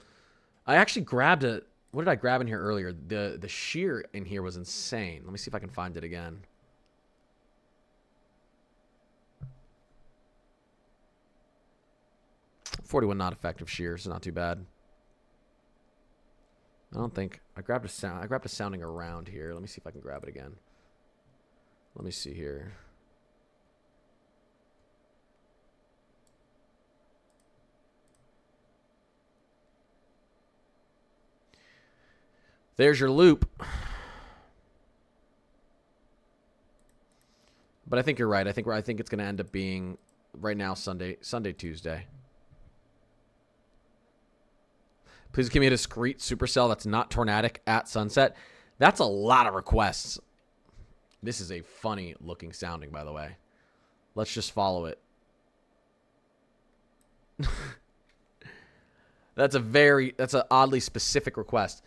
I actually grabbed a. What did I grab in here earlier? The shear in here was insane. Let me see if I can find it again. $41 not effective shears, not too bad. I don't think I grabbed a sound. I grabbed a sounding around here. Let me see if I can grab it again. Let me see here. There's your loop. But I think you're right. I think it's going to end up being right now Sunday, Tuesday. Please give me a discrete supercell that's not tornadic at sunset. That's a lot of requests. This is a funny looking sounding, by the way. Let's just follow it. That's an oddly specific request.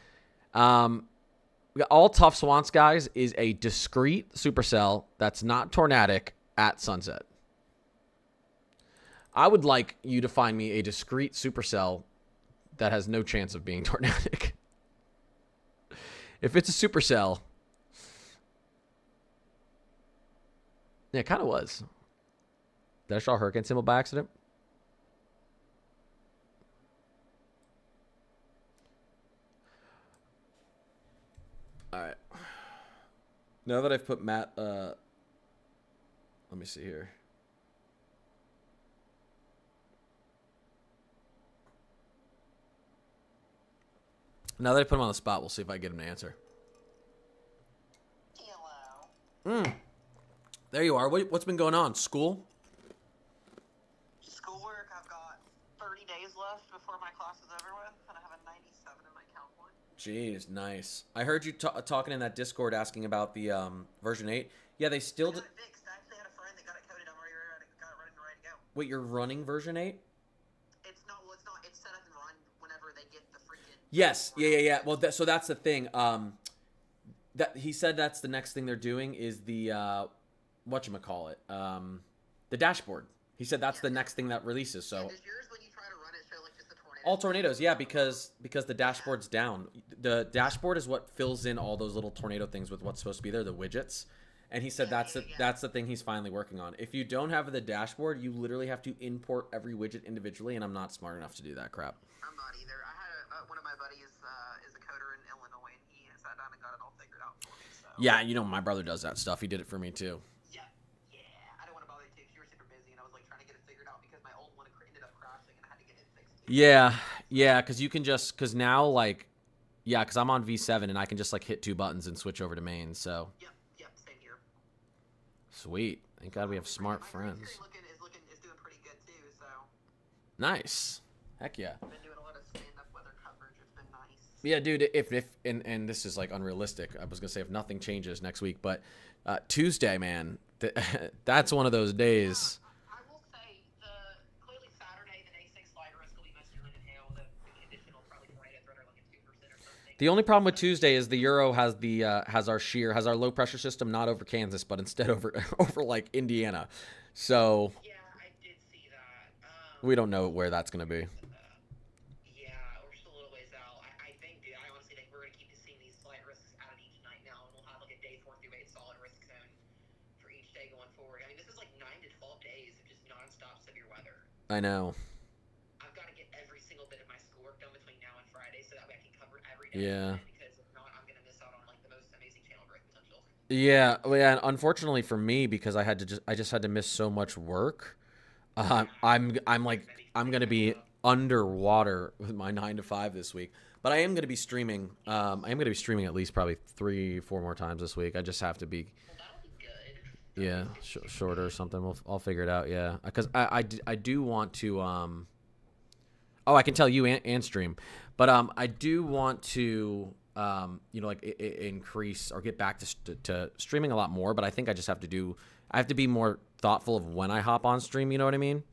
All Tough Swans, guys, is a discrete supercell that's not tornadic at sunset. I would like you to find me a discrete supercell that has no chance of being tornadic. If it's a supercell, yeah, it kind of was. Did I draw a hurricane symbol by accident? All right. Now that I've put Matt, let me see here. Now that I put him on the spot, we'll see if I get him to answer. Hello. There you are. What's been going on? School? Schoolwork. I've got 30 days left before my class is over with, and I have a 97 in my count point. Jeez, nice. I heard you talking in that Discord asking about the version 8. Yeah, they still... I got it fixed. I actually had a friend that got it coded. I'm already got it running ready to go. Wait, you're running version 8? It's not. It's set up and run whenever they get the freaking... Yes. Yeah. Well, so that's the thing. That he said that's the next thing they're doing is the whatchamacallit, the dashboard. He said that's the next thing that releases. So Does yours, when you try to run it, show like just the tornado? all tornadoes, yeah, because the dashboard's down. The dashboard is what fills in all those little tornado things with what's supposed to be there, the widgets. And he said that's the thing he's finally working on. If you don't have the dashboard, you literally have to import every widget individually, and I'm not smart enough to do that crap. I'm not either. I had one of my buddies is a coder in Illinois, and he sat down and got it all figured out for me. So. Yeah, you know, my brother does that stuff. He did it for me too. Yeah. I don't want to bother you too, 'cause you were super busy, and I was like trying to get it figured out because my old one ended up crashing, and I had to get it fixed. Yeah, because now like, yeah, because I'm on V7 and I can just like hit 2 buttons and switch over to main. So. Yep, same here. Sweet. Thank God we have smart my friends. is doing pretty good too. So. Nice. Heck yeah. I've been doing a lot of stand-up weather coverage. It's been nice. Yeah, dude. If and this is like unrealistic. I was gonna say if nothing changes next week, but Tuesday, man, that's one of those days. I will say clearly Saturday the day 6 slide risk will be much wind and hail. The additional probably tornado threat are like at 2% or something. The only problem with Tuesday is the Euro has has our low pressure system not over Kansas, but instead over like Indiana. So Yeah, I did see that. we don't know where that's gonna be. Yeah, we're just a little ways out. I think, dude, I honestly think we're gonna keep seeing these slight risks out each night now, and we'll have like a day 4 through 8 solid risk zone for each day going forward. I mean, this is like 9 to 12 days of just nonstop severe weather. I know. I've got to get every single bit of my schoolwork done between now and Friday, so that way I can cover every day. Yeah. Because if not, I'm gonna miss out on like the most amazing channel growth potential. Yeah, well, yeah. And unfortunately for me, because I just had to miss so much work. I'm gonna be underwater with my 9 to 5 this week, but I am gonna be streaming. I am gonna be streaming at least probably 3-4 more times this week. I just have to be, Well, that'll be good. yeah, shorter or something. I'll figure it out. Yeah, because I do want to. Oh, I can tell you and stream, but I do want to like increase or get back to streaming a lot more. But I think I just have to I have to be more thoughtful of when I hop on stream. You know what I mean?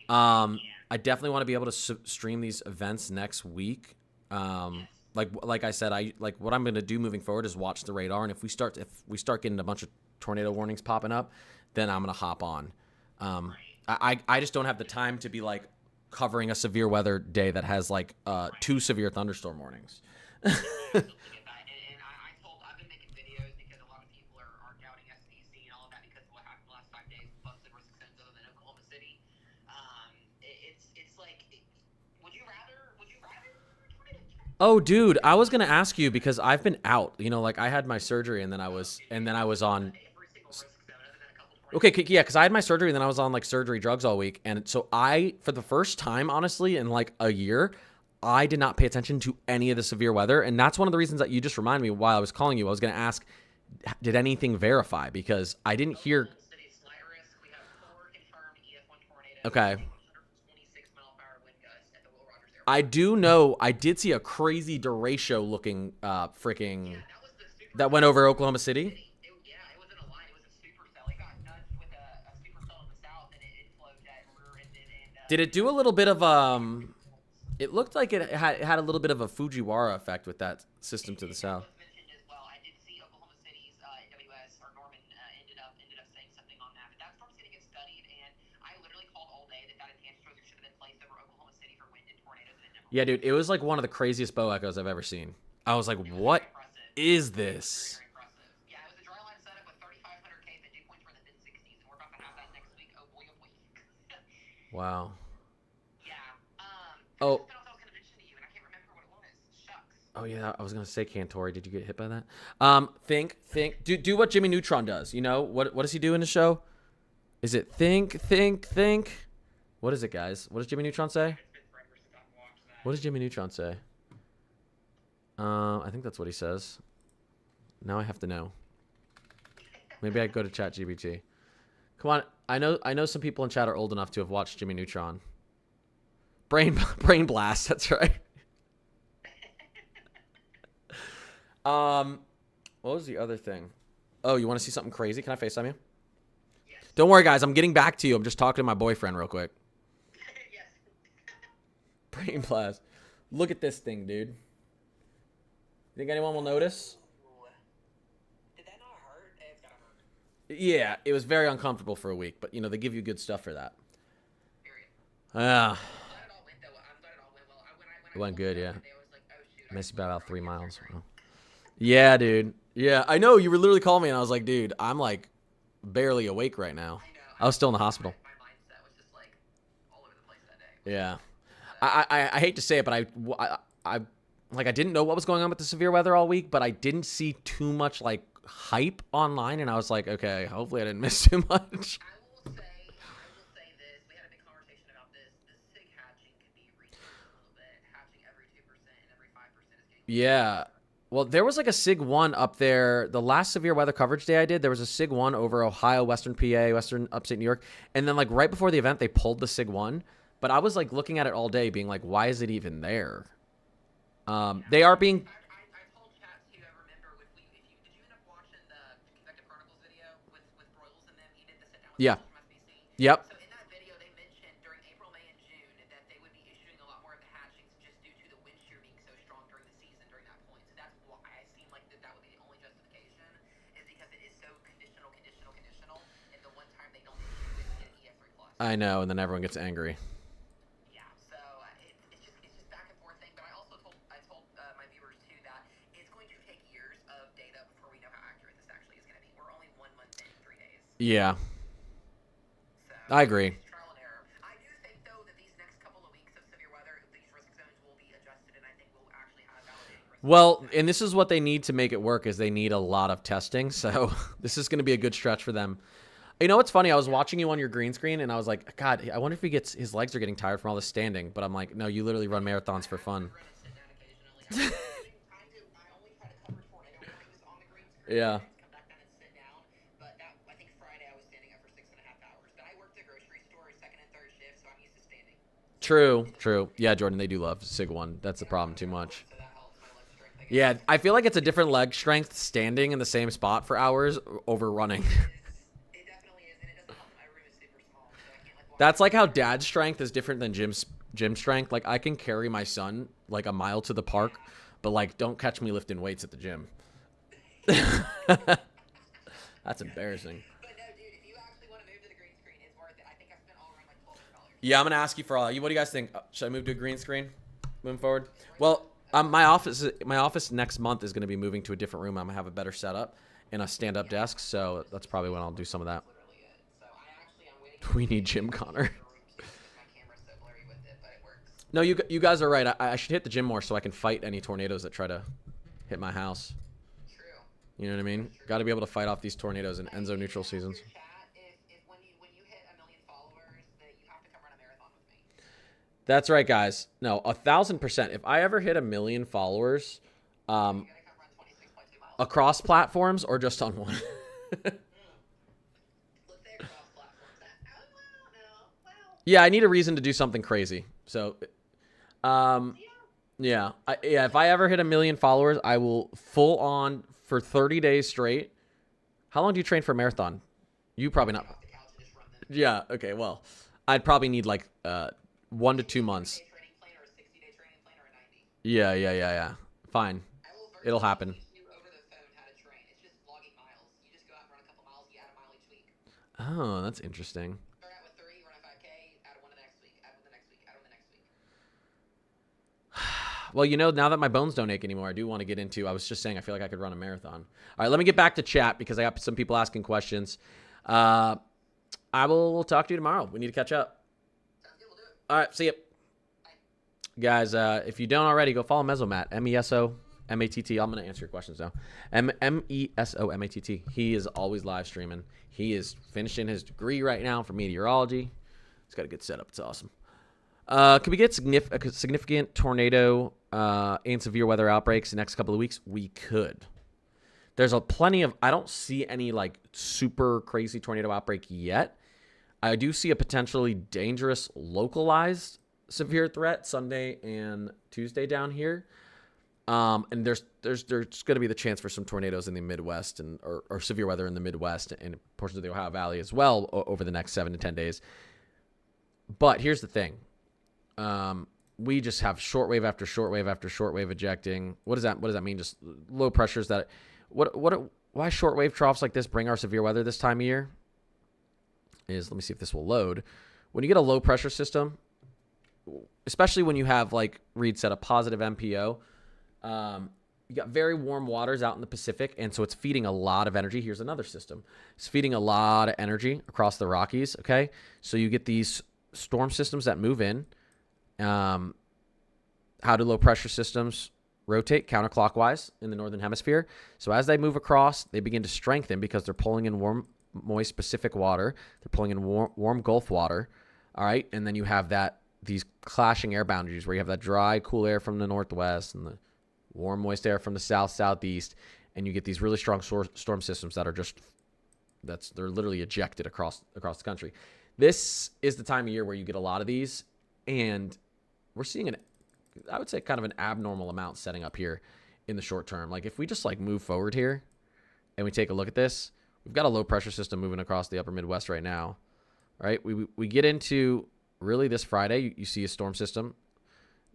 Right. I definitely want to be able to stream these events next week. Like I said, what I'm going to do moving forward is watch the radar, and if we start getting a bunch of tornado warnings popping up, then I'm going to hop on. I just don't have the time to be like covering a severe weather day that has like 2 severe thunderstorm warnings. I've been making videos because a lot of people are doubting SDC and all of that because of what happened the last 5 days, plus the risk zones other than Oklahoma City. It's like, would you rather? Oh, dude, I was gonna ask you because I've been out. You know, like I had my surgery and then I was on. Every single risk zone other than a couple. Okay, yeah, because I had my surgery and then I was on like surgery drugs all week, and so for the first time, honestly, in like a year, I did not pay attention to any of the severe weather, and that's one of the reasons that you just reminded me while I was calling you. I was gonna ask, did anything verify? Because I didn't hear. City slight risk. We have 4 confirmed EF1 tornadoes. Okay. 126 mile-per-hour wind gusts at the Will Rogers Airport. I do know I did see a crazy derecho looking freaking That was the super. that went over Oklahoma City. It was in a line. It was a supercell. It got nudged with a supercell in the south, and it flowed that rear-ended. Did it do a little bit of It looked like it had a little bit of a Fujiwara effect with that system to the south. Was mentioned as well. I did see Oklahoma City's AWS or Norman ended up saying something on that. But that storm's going to get studied, and I literally called all day that enhanced trailer should have been placed over Oklahoma City for wind and tornadoes, and it never. Yeah, dude, it was like one of the craziest bow echoes I've ever seen. I was like, what is this? Very impressive. Yeah, it was a dry line setup with 3,500 Ks and dew points were in the mid-60s, and we're about to have that next week. Oh boy, oh boy. Wow. Yeah. Oh. Something else I was going to mention to you, and I can't remember what it was. Shucks. Oh yeah, I was gonna say Cantori. Did you get hit by that? Think. Do what Jimmy Neutron does. You know what does he do in the show? Is it think? What is it, guys? What does Jimmy Neutron say? It's been forever since I've watched that. What does Jimmy Neutron say? I think that's what he says. Now I have to know. Maybe I go to ChatGPT. Come on, I know some people in chat are old enough to have watched Jimmy Neutron. Brain blast. That's right. What was the other thing? Oh, you want to see something crazy? Can I FaceTime you? Yes. Don't worry, guys. I'm getting back to you. I'm just talking to my boyfriend real quick. Yes. Brain blast. Look at this thing, dude. Think anyone will notice? Yeah, it was very uncomfortable for a week, but they give you good stuff for that. Period. Ah, I'm glad it all went though. I'm glad it all went well. When I it went pulled good, it yeah. up, and they was like, oh shoot, I Missed by pulled about over 3 on miles. cancer. Wow. Yeah, dude. Yeah, I know. You were literally calling me, and I was like, dude, I'm like barely awake right now. I know. I was still in the hospital. My mindset was just like all over the place that day. Yeah. So, I hate to say it, but I didn't know what was going on with the severe weather all week, but I didn't see too much like hype online, and I was like, okay, hopefully I didn't miss too much. I will say this. We had a big conversation about this. The SIG hatching could be reduced a little bit. Hatching every 2% and every 5% is getting. Yeah. Well, there was like a SIG 1 up there. The last severe weather coverage day I did, there was a SIG 1 over Ohio, Western PA, Western upstate New York. And then like right before the event, they pulled the SIG 1. But I was like looking at it all day being like, why is it even there? They are being... I told chat too. I remember did you end up watching the Convective Chronicles video with Broyles and them? He did the sit down with Yeah. from SBC. Yep. So in that video, they mentioned during April, May, and June that they would be issuing a lot more of the hatchings just due to the wind shear being so strong during the season during that point. So that's why I seem like that would be the only justification is because it is so conditional, and the one time they don't issue it, get an EF3 plus. I know, and then everyone gets angry. Yeah, so it's just back and forth thing. But I also told my viewers too that it's going to take years of data before we know how accurate this actually is going to be. We're only 1 month in 3 days. Yeah, So I agree. it's trial and error. I do think though that these next couple of weeks of severe weather, these risk zones will be adjusted, and I think we'll actually have validating risk Well, zones. and this is what they need to make it work is they need a lot of testing. So this is going to be a good stretch for them. You know what's funny? I was watching you on your green screen, and I was like, God, I wonder if his legs are getting tired from all this standing. But I'm like, no, you literally run marathons for fun. I run and sit down occasionally. I only try to cover tornado when I was on the green screen. Yeah. Come back down and sit down. But I think Friday I was standing up for 6.5 hours. But I worked at a grocery store second and third shift, so I'm used to standing. True. Yeah, Jordan, they do love SIG 1. That's the problem too much. So that helps my leg strength. I guess. Yeah, I feel like it's a different leg strength standing in the same spot for hours over running. It definitely is, and it doesn't help that my room is super small, so I can't like walk. That's like how dad's strength is different than gym strength. Like I can carry my son like a mile to the park, but like don't catch me lifting weights at the gym. That's embarrassing. But no, dude, if you actually want to move to the green screen, it's worth it. I think I spent all around like $1,200. Yeah, I'm gonna ask you for all. What do you guys think? Should I move to a green screen? Moving forward. Well, my office next month is gonna be moving to a different room. I'm gonna have a better setup and a stand-up desk. So that's probably when I'll do some of that. Literally it. So I'm waiting. We need Gym Connor. My camera's so blurry with it, but it works. No, you guys are right. I should hit the gym more so I can fight any tornadoes that try to hit my house. True. You know what I mean? Got to be able to fight off these tornadoes in Enzo neutral seasons. Your chat, if when you hit 1 million followers, that you have to come run a marathon with me. That's right, guys. No, 1,000%. If I ever hit 1 million followers, You gotta come run 26.2 miles. across platforms or just on one. Let's say across platforms. Well. Yeah, I need a reason to do something crazy. So, yeah, if I ever hit 1 million followers, I will full on for 30 days straight. How long do you train for a marathon? You probably not. Off the couch and just run them. Yeah. Okay. Well, I'd probably need like 1 to 2 months. 30-day training plan or a 60-day training plan or a 90. Yeah. Fine. I will It'll happen. teach you over the phone how to train. It's just logging miles. You just go out and run a couple miles. You add a mile each week. Oh, that's interesting. Start out with 3, run a 5K, add one the next week, add one the next week, add one the next week. Well, now that my bones don't ache anymore, I do want to get into. I was just saying, I feel like I could run a marathon. All right, let me get back to chat because I got some people asking questions. I will talk to you tomorrow. We need to catch up. Sounds good. We'll do it. All right, see you. Guys, if you don't already, go follow Mesomat, MESOMATT. I'm going to answer your questions now. MESOMATT. He is always live streaming. He is finishing his degree right now for meteorology. He's got a good setup. It's awesome. Can we get a significant tornado and severe weather outbreaks the next couple of weeks? We could. There's plenty of. I don't see any like super crazy tornado outbreak yet. I do see a potentially dangerous localized severe threat Sunday and Tuesday down here. And there's going to be the chance for some tornadoes in the Midwest or severe weather in the Midwest and portions of the Ohio Valley as well over the next 7 to 10 days. But here's the thing. We just have shortwave after shortwave after shortwave ejecting. What does that mean? Just low pressures that why shortwave troughs like this bring our severe weather this time of year is, let me see if this will load. When you get a low pressure system, especially when you have, like Reed said, a positive MPO, you got very warm waters out in the Pacific, and so it's feeding a lot of energy. Here's another system. It's feeding a lot of energy across the Rockies, okay? So you get these storm systems that move in. How do low pressure systems rotate counterclockwise in the northern hemisphere? So as they move across, they begin to strengthen because they're pulling in warm, moist Pacific water. They're pulling in warm Gulf water, all right? And then you have these clashing air boundaries where you have that dry, cool air from the northwest and the warm, moist air from the south, southeast, and you get these really strong storm systems that are they're literally ejected across the country. This is the time of year where you get a lot of these, and we're seeing I would say kind of an abnormal amount setting up here in the short term. Like if we just like move forward here and we take a look at this, we've got a low pressure system moving across the upper Midwest right now. All right, we get into really this Friday, you see a storm system.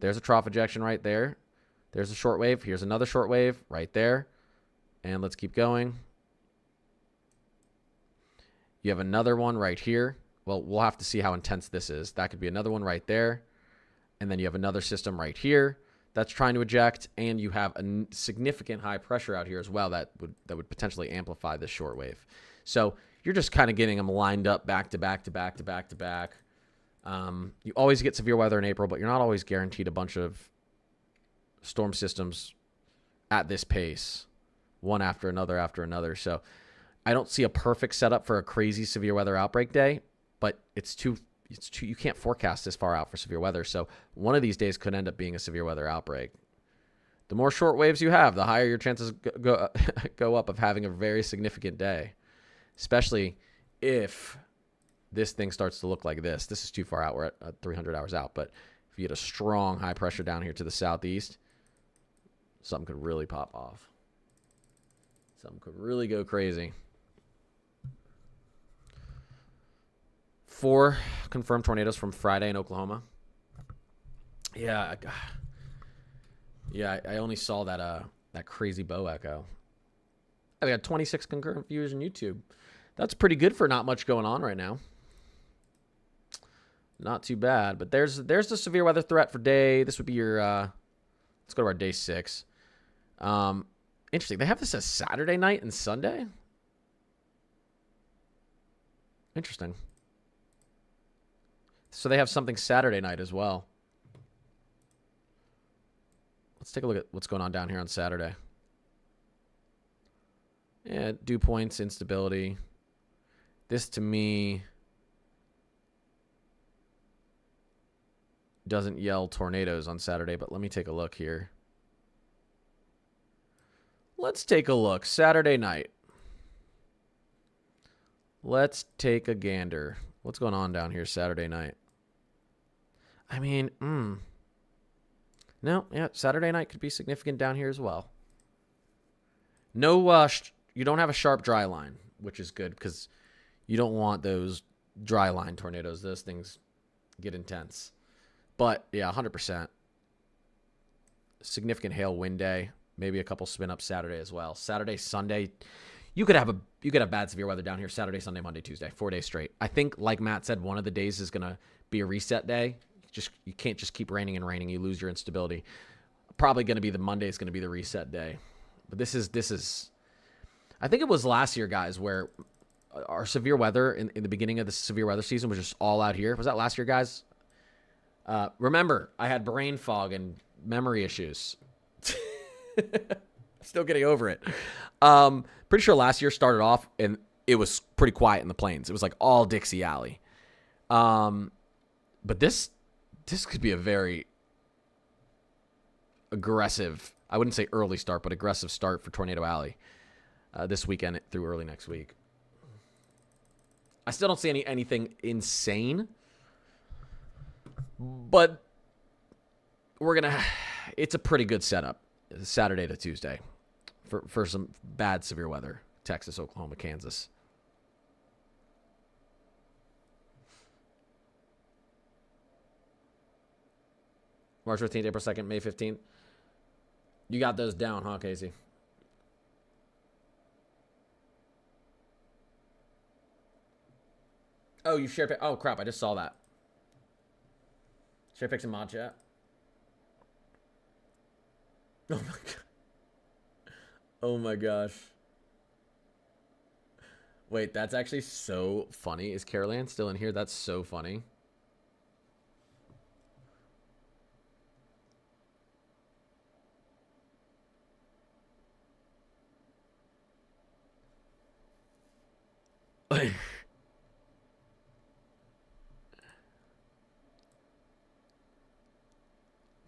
There's a trough ejection right there. There's a short wave. Here's another short wave right there. And let's keep going. You have another one right here. Well, we'll have to see how intense this is. That could be another one right there. And then you have another system right here that's trying to eject. And you have a significant high pressure out here as well that would potentially amplify this short wave. So you're just kind of getting them lined up back to back to back to back to back. You always get severe weather in April, but you're not always guaranteed a bunch of storm systems at this pace, one after another. So I don't see a perfect setup for a crazy severe weather outbreak day, but it's too you can't forecast this far out for severe weather. So one of these days could end up being a severe weather outbreak. The more short waves you have, the higher your chances go up of having a very significant day, especially if this thing starts to look like this. This is too far out. We're at 300 hours out. But if you get a strong high pressure down here to the southeast, something could really pop off. Something could really go crazy. 4 confirmed tornadoes from Friday in Oklahoma. Yeah, I only saw that crazy bow echo. I got 26 concurrent viewers on YouTube. That's pretty good for not much going on right now. Not too bad, but there's the severe weather threat for day. This would be your let's go to our day 6. Interesting. They have this as Saturday night and Sunday. Interesting. So they have something Saturday night as well. Let's take a look at what's going on down here on Saturday. Yeah, dew points, instability. This to me doesn't yell tornadoes on Saturday, but let me take a look here. Let's take a look. Saturday night. Let's take a gander. What's going on down here Saturday night? I mean, no, yeah, Saturday night could be significant down here as well. No, you don't have a sharp dry line, which is good because you don't want those dry line tornadoes. Those things get intense. But yeah, 100%. Significant hail wind day. Maybe a couple spin ups Saturday as well. Saturday, Sunday, you could have bad severe weather down here. Saturday, Sunday, Monday, Tuesday, 4 days straight. I think, like Matt said, one of the days is gonna be a reset day. You can't just keep raining and raining. You lose your instability. Probably gonna be the Monday is gonna be the reset day. But this is. I think it was last year, guys, where our severe weather in the beginning of the severe weather season was just all out here. Was that last year, guys? Remember, I had brain fog and memory issues. Still getting over it. Pretty sure last year started off and it was pretty quiet in the plains. It was like all Dixie Alley. But this could be a very aggressive, I wouldn't say early start, but aggressive start for Tornado Alley this weekend through early next week. I still don't see anything insane, but it's a pretty good setup Saturday to Tuesday for some bad severe weather. Texas, Oklahoma, Kansas. March 15th, April 2nd, May 15th. You got those down, huh, Casey? Oh, you shared. Oh crap! I just saw that. Share pics in mod chat. Oh my god. Oh my gosh. Wait, that's actually so funny. Is Carol Ann still in here? That's so funny.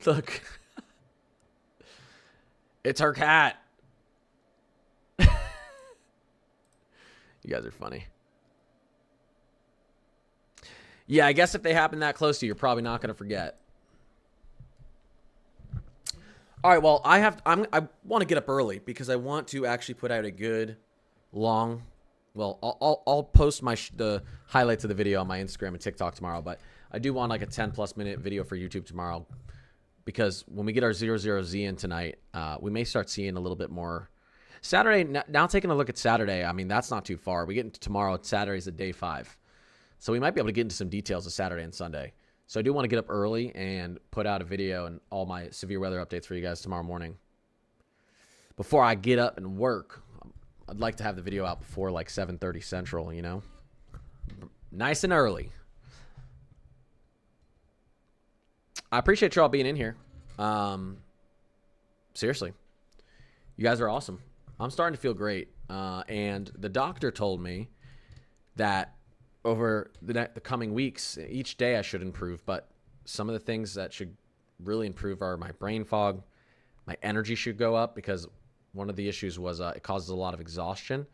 Look. It's her cat. You guys are funny. Yeah, I guess if they happen that close to you, you're probably not going to forget. All right, well, I want to get up early because I want to actually put out a good, long. Well, I'll post the highlights of the video on my Instagram and TikTok tomorrow, but I do want like a 10+ minute video for YouTube tomorrow because when we get our 00Z in tonight, we may start seeing a little bit more. Saturday, now taking a look at Saturday, I mean, that's not too far. We get into tomorrow. Saturday's a day 5. So we might be able to get into some details of Saturday and Sunday. So I do want to get up early and put out a video and all my severe weather updates for you guys tomorrow morning. Before I get up and work, I'd like to have the video out before like 7:30 Central, you know? Nice and early. I appreciate y'all being in here. Seriously. You guys are awesome. I'm starting to feel great. And the doctor told me that over the coming weeks, each day I should improve, but some of the things that should really improve are my brain fog, my energy should go up because one of the issues was it causes a lot of exhaustion.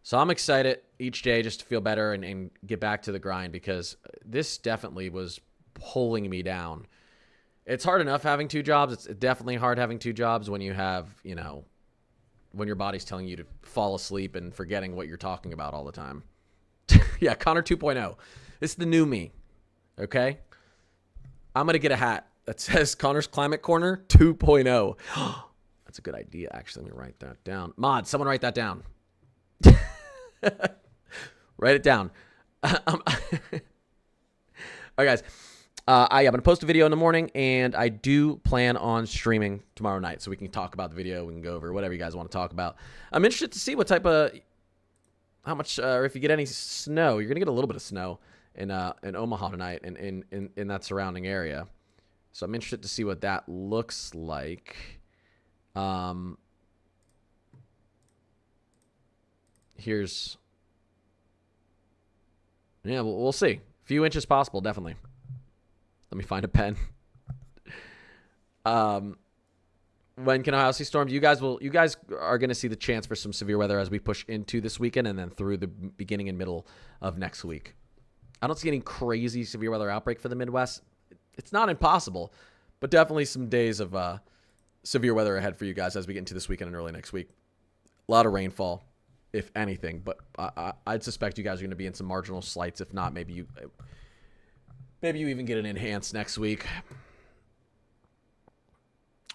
So I'm excited each day just to feel better and get back to the grind because this definitely was pulling me down. It's hard enough having 2 jobs. It's definitely hard having 2 jobs when you have, you know, when your body's telling you to fall asleep and forgetting what you're talking about all the time. Yeah, Connor 2.0. This is the new me. Okay? I'm going to get a hat that says Connor's Climate Corner 2.0. That's a good idea, actually. Let me write that down. Mod, someone write that down. Write it down. All right, guys. I'm going to post a video in the morning, and I do plan on streaming tomorrow night so we can talk about the video. We can go over whatever you guys want to talk about. I'm interested to see what type of... how much, or if you get any snow. You're going to get a little bit of snow in Omaha tonight and in that surrounding area. So I'm interested to see what that looks like. Here's, yeah, we'll see. A few inches possible, definitely. Let me find a pen. When can Ohio see storm? You guys are going to see the chance for some severe weather as we push into this weekend and then through the beginning and middle of next week. I don't see any crazy severe weather outbreak for the Midwest. It's not impossible, but definitely some days of severe weather ahead for you guys as we get into this weekend and early next week. A lot of rainfall, if anything, but I'd suspect you guys are going to be in some marginal slights. If not, maybe you even get an enhanced next week.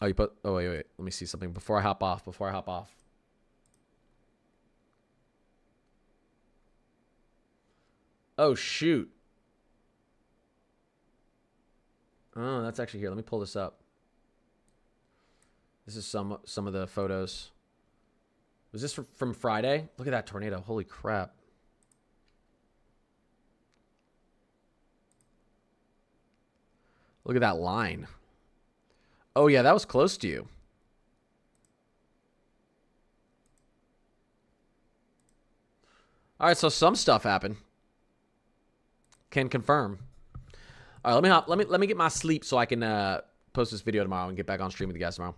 Oh, oh, wait. Let me see something before I hop off. Oh, shoot. Oh, that's actually here. Let me pull this up. This is some of the photos. Was this from Friday? Look at that tornado. Holy crap. Look at that line. Oh, yeah, that was close to you. All right, so some stuff happened. Can confirm. All right, let me get my sleep so I can post this video tomorrow and get back on stream with you guys tomorrow.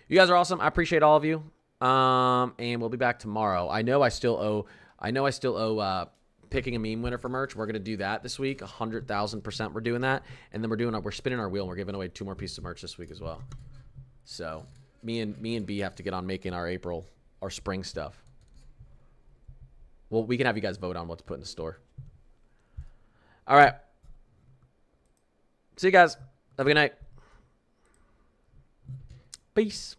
You guys are awesome. I appreciate all of you. And we'll be back tomorrow. I know I still owe picking a meme winner for merch. We're gonna do that this week. 100,000% we're doing that, and then we're spinning our wheel and we're giving away 2 more pieces of merch this week as well. So me and B have to get on making our spring stuff. Well, we can have you guys vote on what to put in the store. All right. See you guys. Have a good night. Peace.